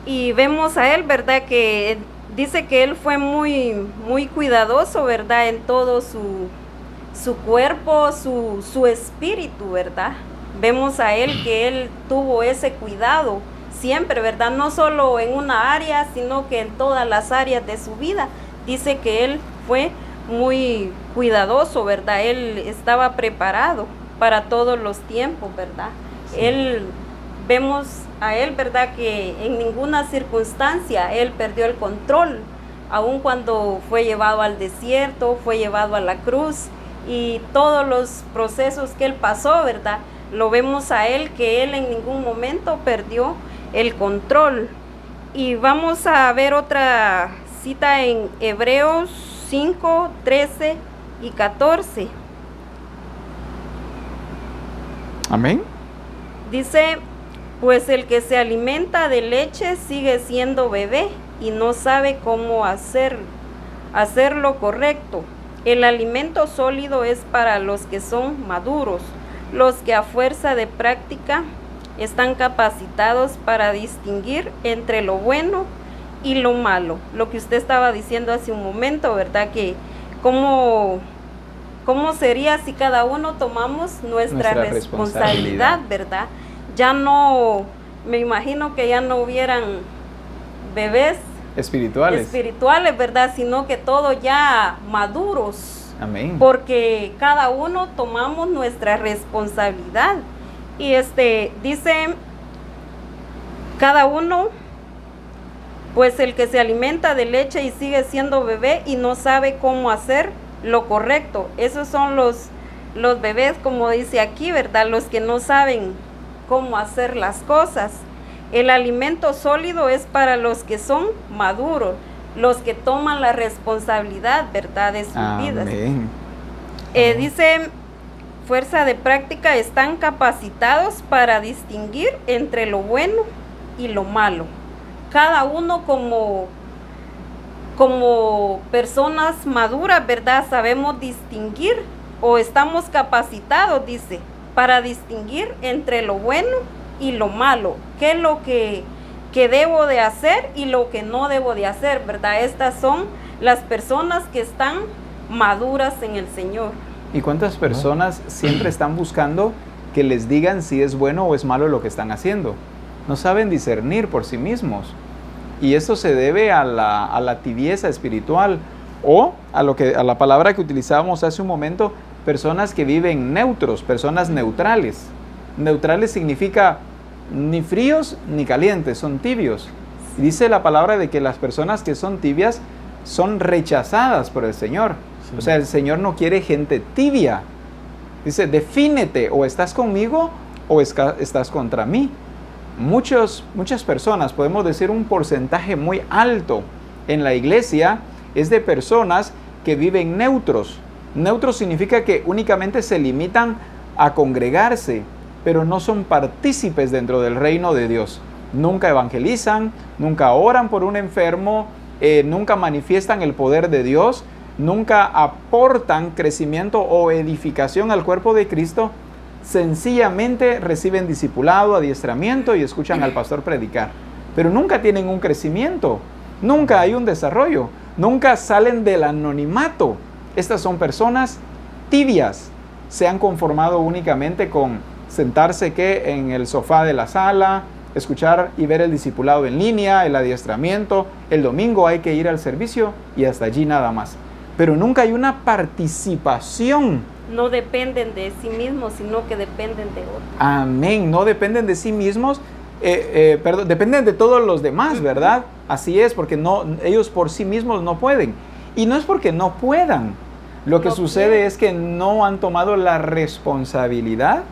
Y vemos a él, ¿verdad?, que dice que él fue muy, muy cuidadoso, ¿verdad?, en todo su cuerpo, su espíritu, ¿verdad? Vemos a él que él tuvo ese cuidado siempre, ¿verdad? No solo en una área, sino que en todas las áreas de su vida. Dice que él fue muy cuidadoso, ¿verdad? Él estaba preparado para todos los tiempos, ¿verdad? Sí. Vemos a él, ¿verdad?, que en ninguna circunstancia él perdió el control, aun cuando fue llevado al desierto, fue llevado a la cruz y todos los procesos que él pasó, ¿verdad? Lo vemos a él que él en ningún momento perdió el control. Y vamos a ver otra cita en Hebreos 5, 13 y 14. Amén. Dice, pues el que se alimenta de leche sigue siendo bebé y no sabe cómo hacer lo correcto. El alimento sólido es para los que son maduros, los que a fuerza de práctica están capacitados para distinguir entre lo bueno y lo malo. Lo que usted estaba diciendo hace un momento, ¿verdad? Que cómo sería si cada uno tomamos nuestra responsabilidad, ¿verdad? Ya no, me imagino que ya no hubieran bebés Espirituales. ¿verdad? Sino que todos ya maduros. Amén. Porque cada uno tomamos nuestra responsabilidad. Y dice, cada uno, pues el que se alimenta de leche y sigue siendo bebé y no sabe cómo hacer lo correcto. Esos son los bebés, como dice aquí, ¿verdad? Los que no saben cómo hacer las cosas. El alimento sólido es para los que son maduros, los que toman la responsabilidad, ¿verdad?, de sus vidas. Amén. Dice, fuerza de práctica, están capacitados para distinguir entre lo bueno y lo malo. Cada uno como personas maduras, ¿verdad?, sabemos distinguir o estamos capacitados, dice, para distinguir entre lo bueno y lo malo. ¿Qué es lo que debo de hacer y lo que no debo de hacer, ¿verdad? Estas son las personas que están maduras en el Señor. ¿Y cuántas personas siempre están buscando que les digan si es bueno o es malo lo que están haciendo? No saben discernir por sí mismos. Y esto se debe a la tibieza espiritual o a la palabra que utilizábamos hace un momento, personas que viven neutros, personas neutrales. Neutrales significa ni fríos ni calientes, son tibios. Y dice la palabra de que las personas que son tibias son rechazadas por el Señor. Sí. O sea, el Señor no quiere gente tibia. Dice, defínete, o estás conmigo o estás contra mí. Muchas personas, podemos decir un porcentaje muy alto en la iglesia, es de personas que viven neutros. Neutros significa que únicamente se limitan a congregarse, pero no son partícipes dentro del reino de Dios. Nunca evangelizan, nunca oran por un enfermo, nunca manifiestan el poder de Dios, nunca aportan crecimiento o edificación al cuerpo de Cristo. Sencillamente reciben discipulado, adiestramiento y escuchan al pastor predicar, pero nunca tienen un crecimiento, nunca hay un desarrollo, nunca salen del anonimato. Estas son personas tibias, se han conformado únicamente con sentarse en el sofá de la sala, escuchar y ver el discipulado en línea, el adiestramiento, el domingo hay que ir al servicio y hasta allí nada más. Pero nunca hay una participación. No dependen de sí mismos, sino que dependen de otros. Amén, no dependen de sí mismos, dependen de todos los demás, ¿verdad? Así es, porque ellos por sí mismos no pueden. Y no es porque no puedan. Lo que No sucede quieren. es que no han tomado la responsabilidad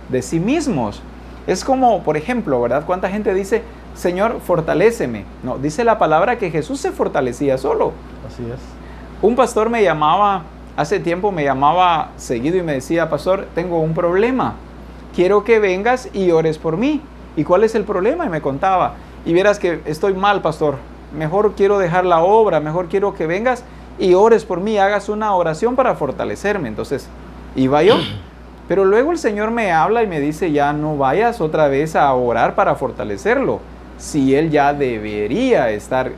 de sí mismos. Es como, por ejemplo, ¿verdad? ¿Cuánta gente dice, Señor, fortaléceme? No, dice la palabra que Jesús se fortalecía solo. Así es. Un pastor me llamaba, hace tiempo me llamaba seguido y me decía, pastor, tengo un problema. Quiero que vengas y ores por mí. ¿Y cuál es el problema? Y me contaba. Y vieras que estoy mal, pastor. Mejor quiero dejar la obra, mejor quiero que vengas y ores por mí, hagas una oración para fortalecerme. Entonces, iba yo. Pero luego el Señor me habla y me dice, ya no vayas otra vez a orar para fortalecerlo. Si él ya debería estar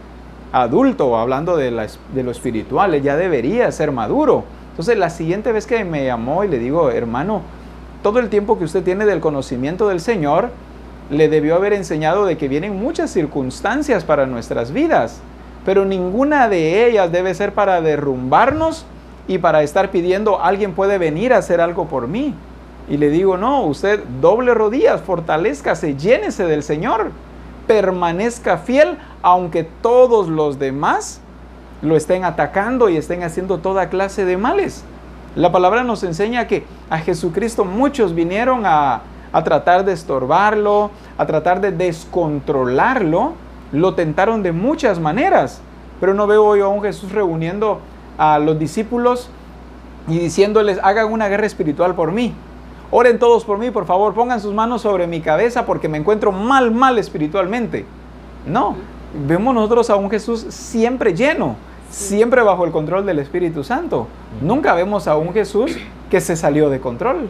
adulto, hablando de lo espiritual, él ya debería ser maduro. Entonces, la siguiente vez que me llamó y le digo, hermano, todo el tiempo que usted tiene del conocimiento del Señor, le debió haber enseñado de que vienen muchas circunstancias para nuestras vidas, pero ninguna de ellas debe ser para derrumbarnos y para estar pidiendo, alguien puede venir a hacer algo por mí. Y le digo, no, usted doble rodillas, fortalézcase, llénese del Señor, permanezca fiel, aunque todos los demás lo estén atacando y estén haciendo toda clase de males. La palabra nos enseña que a Jesucristo muchos vinieron a tratar de estorbarlo, a tratar de descontrolarlo, lo tentaron de muchas maneras, pero no veo yo a un Jesús reuniendo a los discípulos y diciéndoles, hagan una guerra espiritual por mí, oren todos por mí, por favor, pongan sus manos sobre mi cabeza porque me encuentro mal espiritualmente. No, vemos nosotros a un Jesús siempre lleno, siempre bajo el control del Espíritu Santo. Nunca vemos a un Jesús que se salió de control.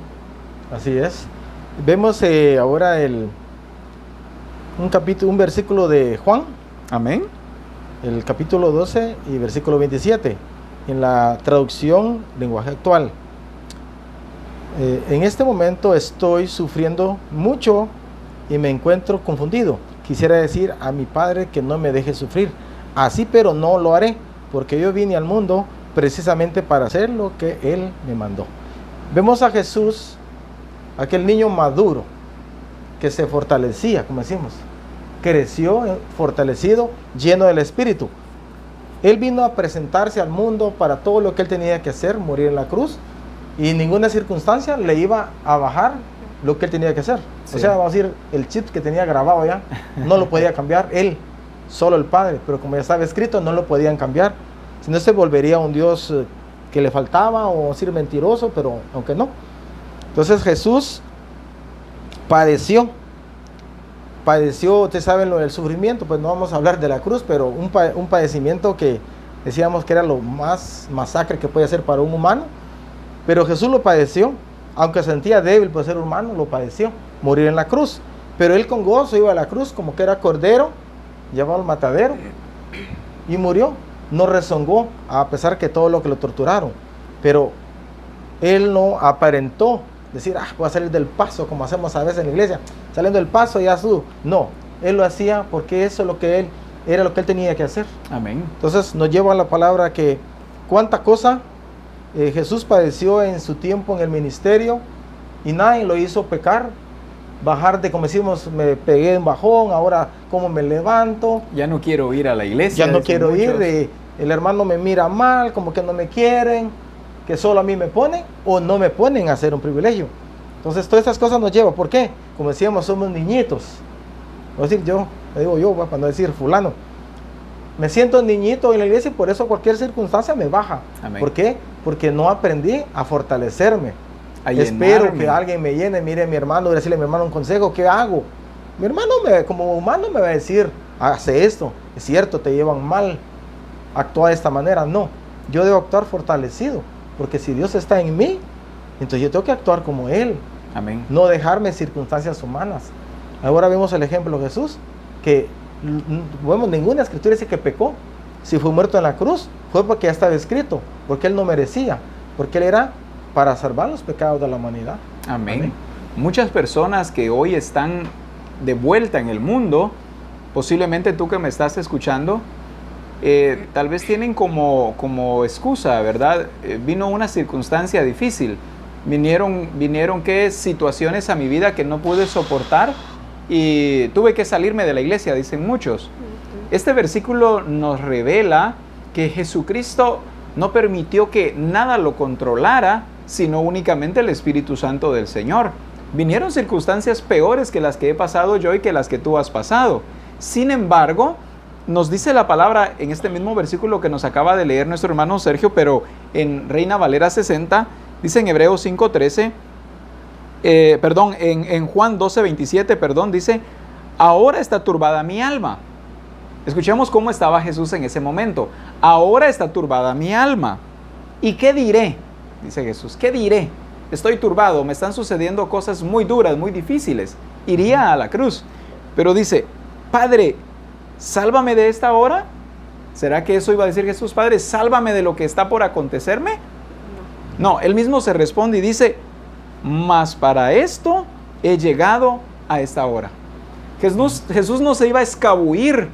Así es. Vemos ahora un versículo de Juan, Amén. el capítulo 12 y versículo 27, en la traducción lenguaje actual. En este momento estoy sufriendo mucho y me encuentro confundido. Quisiera decir a mi Padre que no me deje sufrir. Así, pero no lo haré, porque yo vine al mundo precisamente para hacer lo que Él me mandó. Vemos a Jesús, aquel niño maduro, que se fortalecía, como decimos, creció fortalecido, lleno del Espíritu. Él vino a presentarse al mundo para todo lo que Él tenía que hacer, morir en la cruz, y en ninguna circunstancia le iba a bajar lo que Él tenía que hacer. Sí. O sea, vamos a decir, el chip que tenía grabado ya, no lo podía cambiar Él, solo el Padre, pero como ya estaba escrito, no lo podían cambiar, si no se volvería un Dios que le faltaba, o decir mentiroso, pero aunque no. Entonces Jesús padeció, ustedes saben lo del sufrimiento, pues no vamos a hablar de la cruz, pero un padecimiento que decíamos que era lo más masacre que puede ser para un humano, pero Jesús lo padeció, aunque sentía débil por ser humano, lo padeció, morir en la cruz, pero Él con gozo iba a la cruz como que era cordero, llevado al matadero y murió, no rezongó, a pesar que todo lo que lo torturaron, pero Él no aparentó decir, voy a salir del paso, como hacemos a veces en la iglesia, saliendo del paso ya no, Él lo hacía porque eso es lo que era lo que Él tenía que hacer. Amén. Entonces nos lleva a la palabra que cuánta cosa Jesús padeció en su tiempo en el ministerio y nadie lo hizo pecar, bajar de, como decimos, me pegué en bajón, ahora cómo me levanto, Ya no quiero ir a la iglesia. ya no dicen quiero muchos. ir, el hermano me mira mal, como que no me quieren, que solo a mí me ponen o no me ponen a hacer un privilegio. Entonces todas estas cosas nos llevan, ¿por qué? Como decíamos, somos niñitos. Voy a decir para no decir fulano, me siento niñito en la iglesia y por eso cualquier circunstancia me baja. Amén. ¿Por qué? Porque no aprendí a fortalecerme. A Espero llenarme. que alguien me llene, mire mi hermano, decirle a mi hermano un consejo, ¿qué hago? Mi hermano como humano me va a decir, hace esto, es cierto, te llevan mal, actúa de esta manera. No, yo debo actuar fortalecido, porque si Dios está en mí, entonces yo tengo que actuar como Él, Amén. no dejarme en circunstancias humanas. Ahora vemos el ejemplo de Jesús, que ninguna escritura dice que pecó. Si fue muerto en la cruz, fue porque ya estaba escrito, porque Él no merecía, porque Él era para salvar los pecados de la humanidad. Amén. Amén. Muchas personas que hoy están de vuelta en el mundo, posiblemente tú que me estás escuchando, tal vez tienen como excusa, ¿verdad? Vino una circunstancia difícil, vinieron ¿qué? Situaciones a mi vida que no pude soportar y tuve que salirme de la iglesia, dicen muchos. Este versículo nos revela que Jesucristo no permitió que nada lo controlara, sino únicamente el Espíritu Santo del Señor. Vinieron circunstancias peores que las que he pasado yo y que las que tú has pasado. Sin embargo, nos dice la palabra en este mismo versículo que nos acaba de leer nuestro hermano Sergio, pero en Reina Valera 60, dice en Hebreos 5:13, en Juan 12:27, dice, ahora está turbada mi alma. Escuchemos cómo estaba Jesús en ese momento. Ahora está turbada mi alma. ¿Y qué diré? Dice Jesús, ¿qué diré? Estoy turbado, me están sucediendo cosas muy duras, muy difíciles. Iría a la cruz. Pero dice, Padre, sálvame de esta hora. ¿Será que eso iba a decir Jesús? Padre, sálvame de lo que está por acontecerme. No, él mismo se responde y dice, mas para esto he llegado a esta hora. Jesús no se iba a escabuir.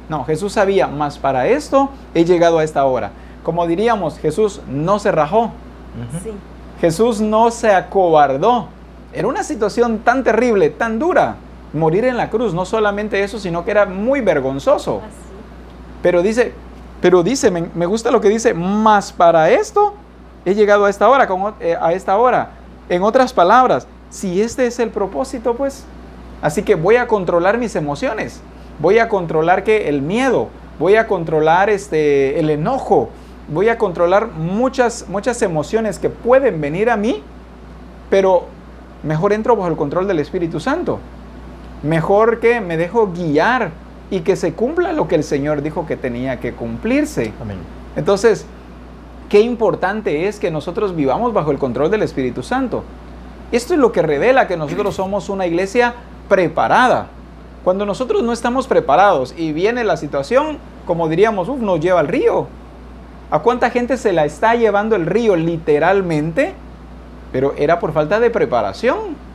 No, Jesús sabía, mas para esto he llegado a esta hora. Como diríamos, Jesús no se rajó. Sí. Jesús no se acobardó. Era una situación tan terrible, tan dura. Morir en la cruz, no solamente eso, sino que era muy vergonzoso. Así. Pero dice, me gusta lo que dice, mas para esto he llegado a esta hora, a esta hora. En otras palabras, si este es el propósito, pues, así que voy a controlar mis emociones, voy a controlar el miedo, voy a controlar el enojo, voy a controlar muchas emociones que pueden venir a mí, pero mejor entro bajo el control del Espíritu Santo. Mejor que me dejo guiar y que se cumpla lo que el Señor dijo que tenía que cumplirse. Amén. Entonces, qué importante es que nosotros vivamos bajo el control del Espíritu Santo. Esto es lo que revela que nosotros somos una iglesia preparada. Cuando nosotros no estamos preparados y viene la situación, como diríamos, nos lleva al río. ¿A cuánta gente se la está llevando el río literalmente? Pero era por falta de preparación.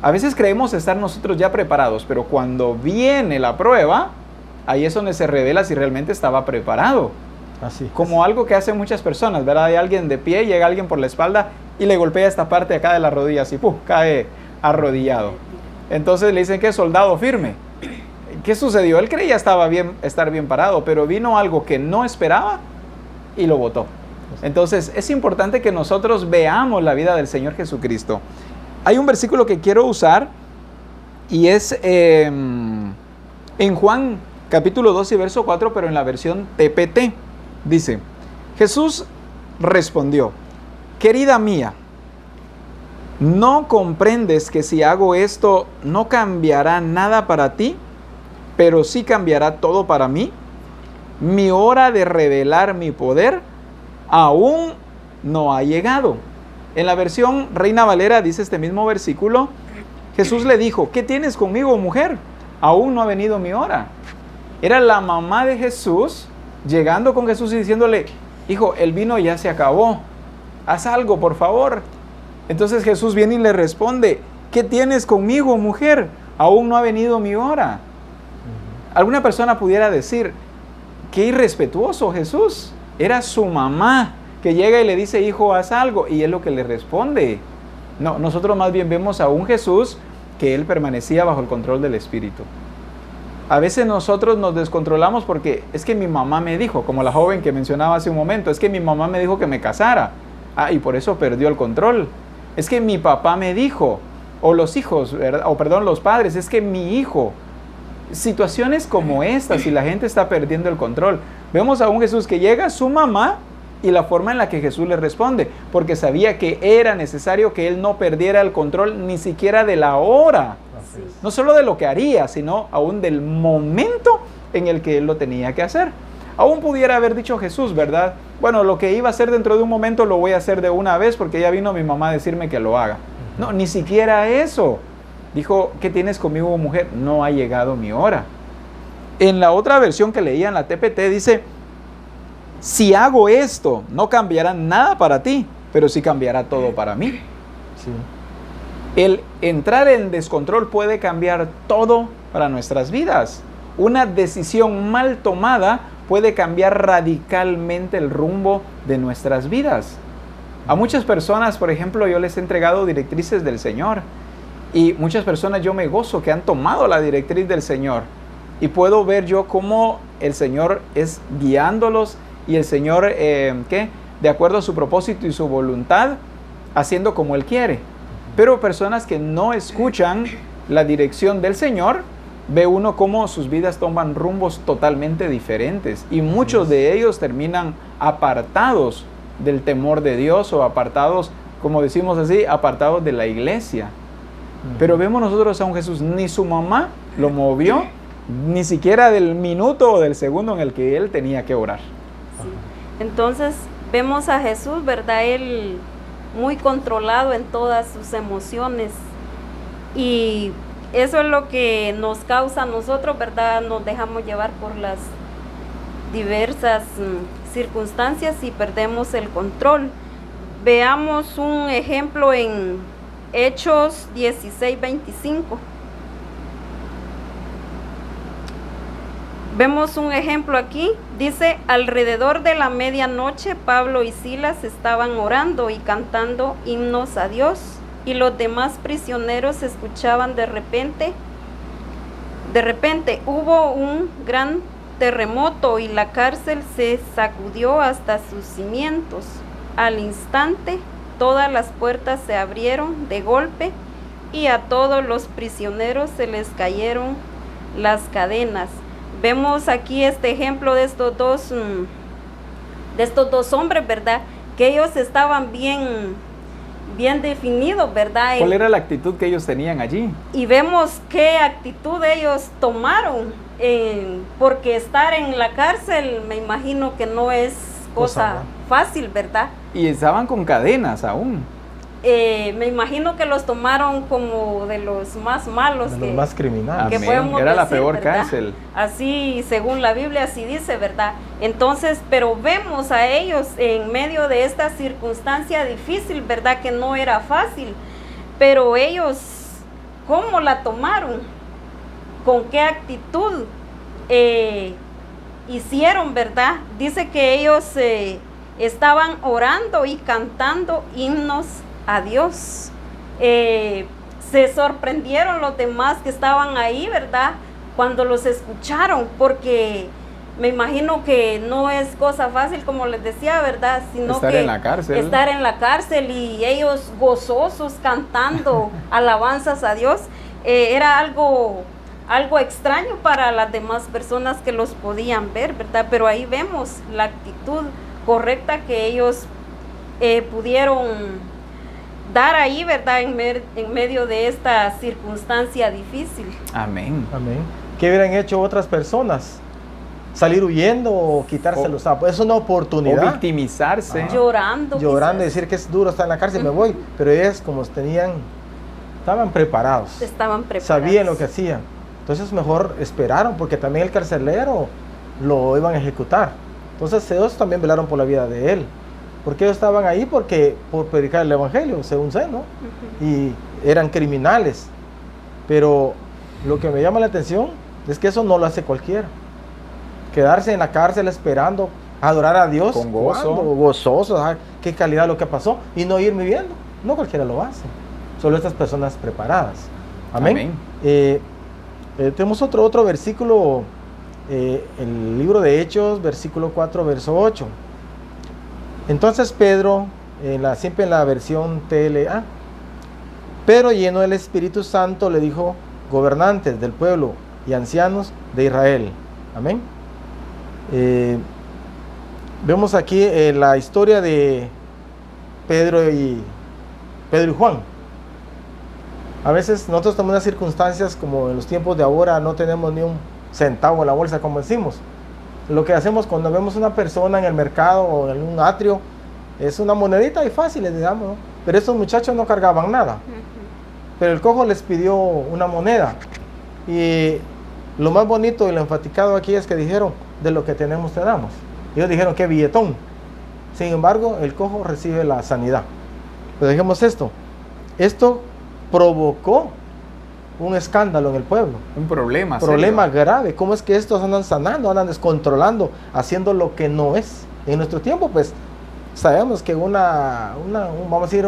A veces creemos estar nosotros ya preparados, pero cuando viene la prueba, ahí es donde se revela si realmente estaba preparado. Así. Como algo que hacen muchas personas, ¿verdad? Hay alguien de pie, llega alguien por la espalda y le golpea esta parte acá de la rodilla, así, ¡pum!, cae arrodillado. Entonces le dicen que es soldado firme. ¿Qué sucedió? Él creía estar bien parado, pero vino algo que no esperaba y lo botó. Entonces es importante que nosotros veamos la vida del Señor Jesucristo. Hay un versículo que quiero usar y es en Juan capítulo 2 y verso 4, pero en la versión TPT. Dice, Jesús respondió, querida mía, ¿no comprendes que si hago esto no cambiará nada para ti, pero sí cambiará todo para mí? Mi hora de revelar mi poder aún no ha llegado. En la versión Reina Valera dice este mismo versículo, Jesús le dijo, ¿qué tienes conmigo, mujer? Aún no ha venido mi hora. Era la mamá de Jesús llegando con Jesús y diciéndole, hijo, el vino ya se acabó, haz algo, por favor. Entonces Jesús viene y le responde, ¿qué tienes conmigo, mujer? Aún no ha venido mi hora. Alguna persona pudiera decir, qué irrespetuoso Jesús. Era su mamá que llega y le dice, hijo, haz algo. Y es lo que le responde. No, nosotros más bien vemos a un Jesús que él permanecía bajo el control del Espíritu. A veces nosotros nos descontrolamos porque es que mi mamá me dijo, como la joven que mencionaba hace un momento, es que mi mamá me dijo que me casara. Y por eso perdió el control. Es que mi papá me dijo, o los hijos, ¿verdad? Los padres, es que mi hijo. Situaciones como estas y la gente está perdiendo el control. Vemos a un Jesús que llega a su mamá y la forma en la que Jesús le responde, porque sabía que era necesario que él no perdiera el control ni siquiera de la hora. Sí. No solo de lo que haría, sino aún del momento en el que él lo tenía que hacer. Aún pudiera haber dicho Jesús, ¿verdad? Bueno, lo que iba a hacer dentro de un momento lo voy a hacer de una vez porque ya vino mi mamá a decirme que lo haga. No, ni siquiera eso. Dijo, ¿qué tienes conmigo, mujer? No ha llegado mi hora. En la otra versión que leía en la TPT dice, si hago esto, no cambiará nada para ti, pero sí cambiará todo para mí. Sí. El entrar en descontrol puede cambiar todo para nuestras vidas. Una decisión mal tomada puede cambiar radicalmente el rumbo de nuestras vidas. A muchas personas, por ejemplo, yo les he entregado directrices del Señor. Y muchas personas yo me gozo que han tomado la directriz del Señor. Y puedo ver yo cómo el Señor es guiándolos, y el Señor, de acuerdo a su propósito y su voluntad, haciendo como Él quiere. Pero personas que no escuchan la dirección del Señor, ve uno cómo sus vidas toman rumbos totalmente diferentes y muchos de ellos terminan apartados del temor de Dios o apartados, como decimos así, apartados de la iglesia. Pero vemos nosotros a un Jesús, ni su mamá lo movió, ni siquiera del minuto o del segundo en el que Él tenía que orar. Sí. Entonces vemos a Jesús, ¿verdad? Él muy controlado en todas sus emociones, y eso es lo que nos causa a nosotros, ¿verdad? Nos dejamos llevar por las diversas circunstancias y perdemos el control. Veamos un ejemplo en Hechos 16:25. Vemos un ejemplo aquí, dice: alrededor de la medianoche Pablo y Silas estaban orando y cantando himnos a Dios, y los demás prisioneros escuchaban. De repente hubo un gran terremoto y la cárcel se sacudió hasta sus cimientos. Al instante todas las puertas se abrieron de golpe y a todos los prisioneros se les cayeron las cadenas. Vemos aquí este ejemplo de estos dos hombres, ¿verdad? Que ellos estaban bien definidos, ¿verdad? ¿Cuál era la actitud que ellos tenían allí? Y vemos qué actitud ellos tomaron, porque estar en la cárcel me imagino que no es cosa fácil, ¿verdad? Y estaban con cadenas aún. Me imagino que los tomaron como de los más malos, de los más criminales. que podemos Era la decir, peor ¿verdad? cárcel. Así, según la Biblia, así dice, ¿verdad? Entonces, pero vemos a ellos en medio de esta circunstancia difícil, ¿verdad? Que no era fácil, pero ellos, ¿cómo la tomaron? ¿Con qué actitud hicieron, verdad? Dice que ellos estaban orando y cantando himnos a Dios. Se sorprendieron los demás que estaban ahí, ¿verdad? Cuando los escucharon, porque me imagino que no es cosa fácil, como les decía, ¿verdad? Sino estar que en la cárcel. Estar en la cárcel y ellos gozosos cantando alabanzas a Dios. Era algo extraño para las demás personas que los podían ver, ¿verdad? Pero ahí vemos la actitud correcta que ellos pudieron dar ahí, ¿verdad? En medio de esta circunstancia difícil. Amén. Amén. ¿Qué hubieran hecho otras personas? ¿Salir huyendo o quitarse los sapos? Es una oportunidad. O victimizarse. Llorando y decir que es duro estar en la cárcel, me voy. Pero ellas, como estaban preparados. Sabían lo que hacían. Entonces mejor esperaron, porque también el carcelero lo iban a ejecutar. Entonces ellos también velaron por la vida de él. ¿Por qué ellos estaban ahí? Porque por predicar el evangelio, según sé, ¿no? Y eran criminales. Pero lo que me llama la atención es que eso no lo hace cualquiera. Quedarse en la cárcel esperando adorar a Dios con gozo, gozoso, qué calidad lo que pasó, y no ir viviendo. No cualquiera lo hace. Solo estas personas preparadas. Amén. Tenemos otro versículo, el libro de Hechos, versículo 4, verso 8. Entonces Pedro, siempre en la versión TLA, Pedro, lleno del Espíritu Santo, le dijo: gobernantes del pueblo y ancianos de Israel. Amén. Vemos aquí la historia de Pedro y Juan. A veces nosotros tenemos unas circunstancias, como en los tiempos de ahora, no tenemos ni un centavo en la bolsa, como decimos. Lo que hacemos cuando vemos una persona en el mercado o en un atrio, es una monedita y fácil, les damos, ¿no? Pero estos muchachos no cargaban nada. Pero el cojo les pidió una moneda. Y lo más bonito y lo enfaticado aquí es que dijeron: de lo que tenemos te damos. Ellos dijeron: qué billetón. Sin embargo, el cojo recibe la sanidad. Pero dejemos esto. Esto provocó un escándalo en el pueblo. Un problema grave. ¿Cómo es que estos andan sanando, andan descontrolando, haciendo lo que no es? En nuestro tiempo, pues, sabemos que vamos a decir,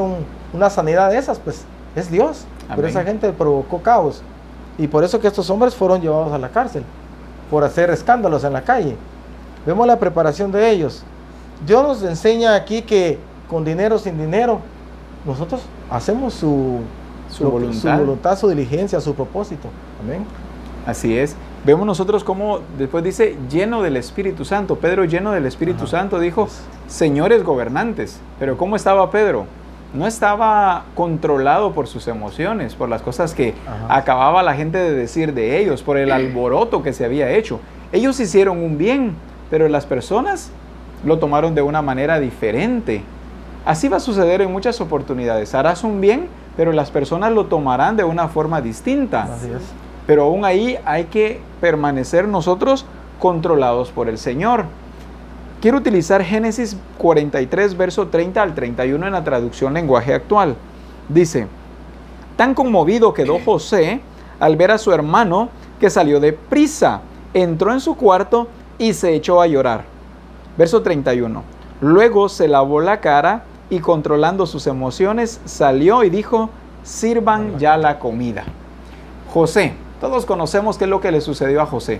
una sanidad de esas, pues, es Dios. Amén. Pero esa gente provocó caos. Y por eso que estos hombres fueron llevados a la cárcel, por hacer escándalos en la calle. Vemos la preparación de ellos. Dios nos enseña aquí que con dinero, sin dinero, nosotros hacemos su voluntad, su diligencia, su propósito. Amén. Así es. Vemos nosotros cómo después dice lleno del Espíritu Santo. Pedro, lleno del Espíritu Santo, dijo señores gobernantes. Pero ¿cómo estaba Pedro? No estaba controlado por sus emociones, por las cosas que acababa la gente de decir de ellos, por el alboroto que se había hecho. Ellos hicieron un bien, pero las personas lo tomaron de una manera diferente. Así va a suceder en muchas oportunidades. Harás un bien, pero las personas lo tomarán de una forma distinta. Así es. Pero aún ahí hay que permanecer nosotros controlados por el Señor. Quiero utilizar Génesis 43, verso 30 al 31 en la traducción lenguaje actual. Dice, tan conmovido quedó José al ver a su hermano que salió de prisa, entró en su cuarto y se echó a llorar. Verso 31. Luego se lavó la cara y controlando sus emociones salió y dijo, sirvan ya la comida. José, todos conocemos qué es lo que le sucedió a José.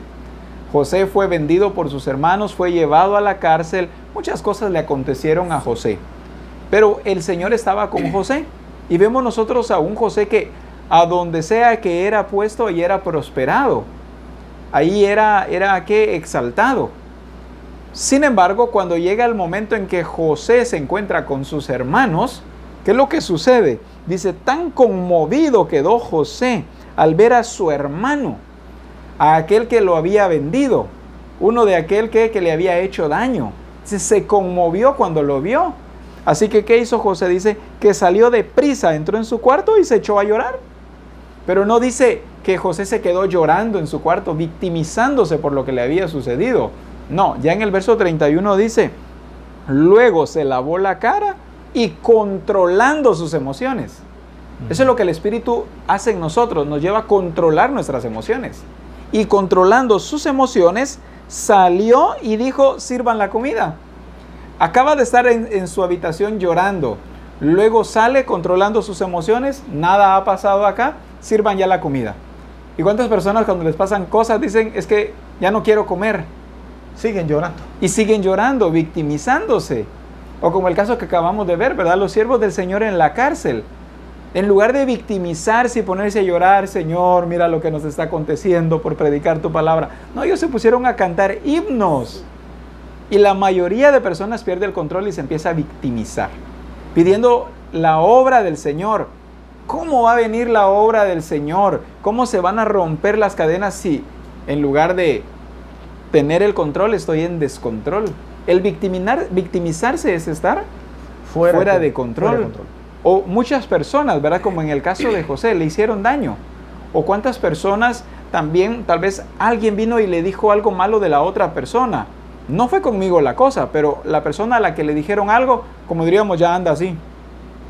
José fue vendido por sus hermanos, fue llevado a la cárcel, muchas cosas le acontecieron a José. Pero el Señor estaba con José y vemos nosotros a un José que a donde sea que era puesto y era prosperado. Ahí era que exaltado. Sin embargo, cuando llega el momento en que José se encuentra con sus hermanos, ¿qué es lo que sucede? Dice, tan conmovido quedó José al ver a su hermano, a aquel que lo había vendido, uno de aquel que le había hecho daño. Se conmovió cuando lo vio. Así que, ¿qué hizo José? Dice que salió de prisa, entró en su cuarto y se echó a llorar. Pero no dice que José se quedó llorando en su cuarto, victimizándose por lo que le había sucedido. No, ya en el verso 31 dice, luego se lavó la cara y controlando sus emociones. Eso es lo que el Espíritu hace en nosotros, nos lleva a controlar nuestras emociones. Y controlando sus emociones, salió y dijo, sirvan la comida. Acaba de estar en su habitación llorando. Luego sale controlando sus emociones, nada ha pasado acá, sirvan ya la comida. ¿Y cuántas personas cuando les pasan cosas dicen, es que ya no quiero comer? Siguen llorando. Y siguen llorando, victimizándose. O como el caso que acabamos de ver, ¿verdad? Los siervos del Señor en la cárcel. En lugar de victimizarse y ponerse a llorar, Señor, mira lo que nos está aconteciendo por predicar tu palabra. No, ellos se pusieron a cantar himnos. Y la mayoría de personas pierde el control y se empieza a victimizar, pidiendo la obra del Señor. ¿Cómo va a venir la obra del Señor? ¿Cómo se van a romper las cadenas si en lugar de tener el control estoy en descontrol? El victimizarse es estar fuera de control. O muchas personas, ¿verdad? Como en el caso de José, le hicieron daño. O cuántas personas también, tal vez alguien vino y le dijo algo malo de la otra persona. No fue conmigo la cosa, pero la persona a la que le dijeron algo, como diríamos, ya anda así.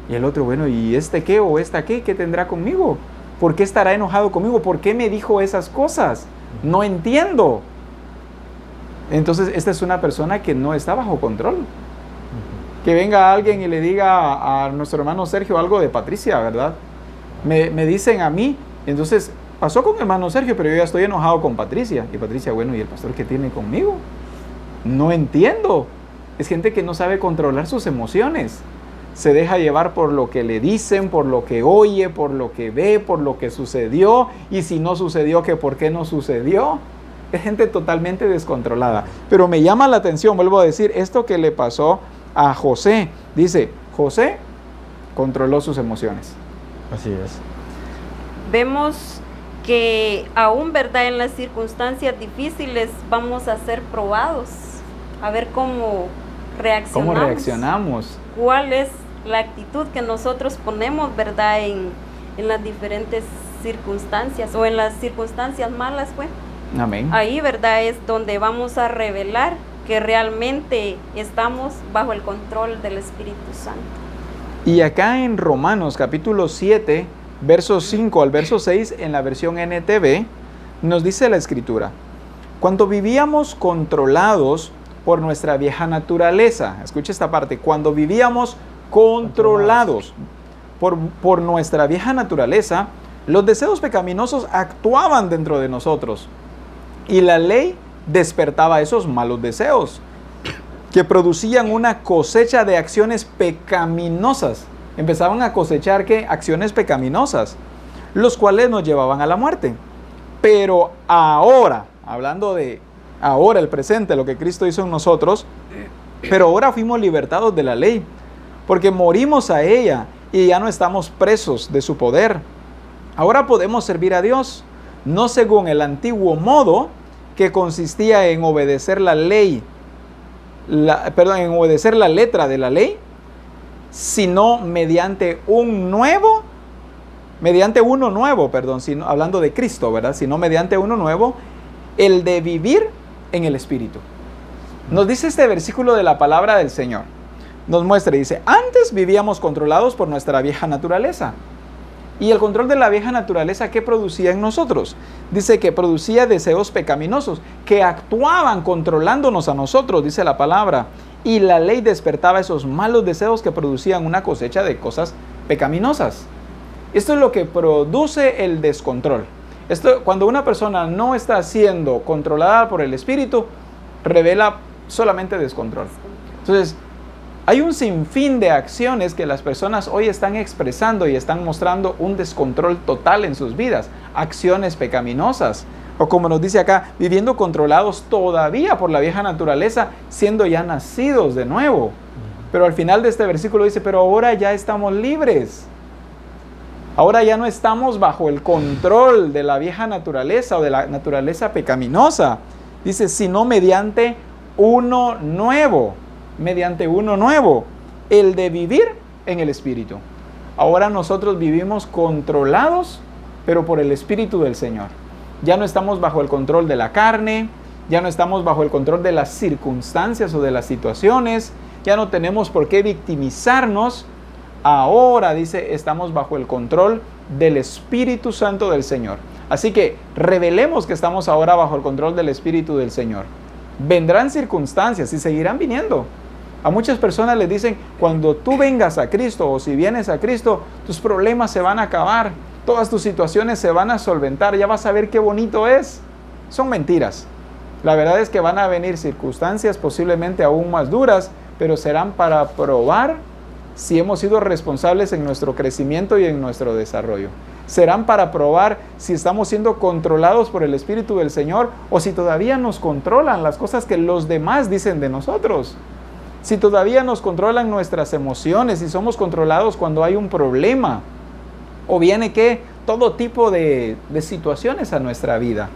Y el otro, bueno, ¿y este qué o esta qué? ¿Qué tendrá conmigo? ¿Por qué estará enojado conmigo? ¿Por qué me dijo esas cosas? No entiendo. Entonces, esta es una persona que no está bajo control. Que venga alguien y le diga a nuestro hermano Sergio algo de Patricia, ¿verdad? Me dicen a mí, entonces pasó con el hermano Sergio, pero yo ya estoy enojado con Patricia. Y Patricia, bueno, ¿y el pastor qué tiene conmigo? No entiendo. Es gente que no sabe controlar sus emociones. Se deja llevar por lo que le dicen, por lo que oye, por lo que ve, por lo que sucedió. Y si no sucedió, que por qué no sucedió. Es gente totalmente descontrolada. Pero me llama la atención, vuelvo a decir, esto que le pasó a José. Dice, José controló sus emociones. Así es. Vemos que aún, ¿verdad? En las circunstancias difíciles vamos a ser probados. A ver cómo reaccionamos. ¿Cómo reaccionamos? ¿Cuál es la actitud que nosotros ponemos, ¿verdad? En las diferentes circunstancias o en las circunstancias malas, pues. Amén. Ahí, ¿verdad? Es donde vamos a revelar que realmente estamos bajo el control del Espíritu Santo. Y acá en Romanos capítulo 7, versos 5 al verso 6, en la versión NTV, nos dice la Escritura: cuando vivíamos controlados por nuestra vieja naturaleza, escucha esta parte, cuando vivíamos controlados por nuestra vieja naturaleza, los deseos pecaminosos actuaban dentro de nosotros y la ley despertaba esos malos deseos que producían una cosecha de acciones pecaminosas. Empezaban a cosechar ¿qué? Acciones pecaminosas, los cuales nos llevaban a la muerte. Pero ahora, hablando de ahora, el presente, lo que Cristo hizo en nosotros, pero ahora fuimos libertados de la ley, porque morimos a ella y ya no estamos presos de su poder. Ahora podemos servir a Dios, no según el antiguo modo que consistía en obedecer la ley, en obedecer la letra de la ley, sino mediante uno nuevo, hablando de Cristo, ¿verdad? Sino mediante uno nuevo, el de vivir en el Espíritu. Nos dice este versículo de la palabra del Señor. Nos muestra y dice, antes vivíamos controlados por nuestra vieja naturaleza. Y el control de la vieja naturaleza, ¿qué producía en nosotros? Dice que producía deseos pecaminosos, que actuaban controlándonos a nosotros, dice la palabra. Y la ley despertaba esos malos deseos que producían una cosecha de cosas pecaminosas. Esto es lo que produce el descontrol. Cuando una persona no está siendo controlada por el Espíritu, revela solamente descontrol. Entonces, hay un sinfín de acciones que las personas hoy están expresando y están mostrando un descontrol total en sus vidas. Acciones pecaminosas. O como nos dice acá, viviendo controlados todavía por la vieja naturaleza, siendo ya nacidos de nuevo. Pero al final de este versículo dice, pero ahora ya estamos libres. Ahora ya no estamos bajo el control de la vieja naturaleza o de la naturaleza pecaminosa. Dice, sino mediante uno nuevo, el de vivir en el Espíritu. Ahora nosotros vivimos controlados, pero por el Espíritu del Señor. Ya no estamos bajo el control de la carne, ya no estamos bajo el control de las circunstancias o de las situaciones, ya no tenemos por qué victimizarnos. Ahora, dice, estamos bajo el control del Espíritu Santo del Señor. Así que revelemos que estamos ahora bajo el control del Espíritu del Señor. Vendrán circunstancias y seguirán viniendo. A muchas personas les dicen, cuando tú vengas a Cristo o si vienes a Cristo, tus problemas se van a acabar, todas tus situaciones se van a solventar, ya vas a ver qué bonito es. Son mentiras. La verdad es que van a venir circunstancias posiblemente aún más duras, pero serán para probar si hemos sido responsables en nuestro crecimiento y en nuestro desarrollo. Serán para probar si estamos siendo controlados por el Espíritu del Señor o si todavía nos controlan las cosas que los demás dicen de nosotros. Si todavía nos controlan nuestras emociones, si somos controlados cuando hay un problema o viene todo tipo de situaciones a nuestra vida.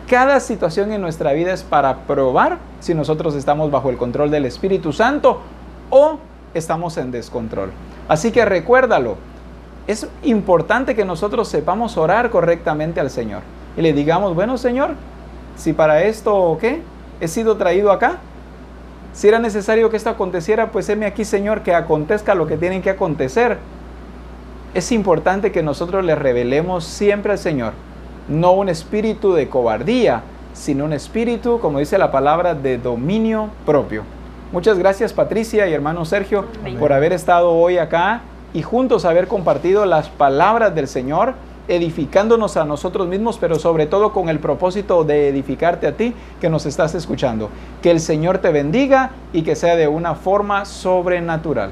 Cada situación en nuestra vida es para probar si nosotros estamos bajo el control del Espíritu Santo o estamos en descontrol. Así que recuérdalo, es importante que nosotros sepamos orar correctamente al Señor y le digamos, bueno Señor, si para esto he sido traído acá, si era necesario que esto aconteciera, pues heme aquí Señor, que acontezca lo que tiene que acontecer. Es importante que nosotros le revelemos siempre al Señor, no un espíritu de cobardía, sino un espíritu, como dice la palabra, de dominio propio. Muchas gracias Patricia y hermano Sergio por haber estado hoy acá y juntos haber compartido las palabras del Señor, edificándonos a nosotros mismos, pero sobre todo con el propósito de edificarte a ti que nos estás escuchando. Que el Señor te bendiga y que sea de una forma sobrenatural.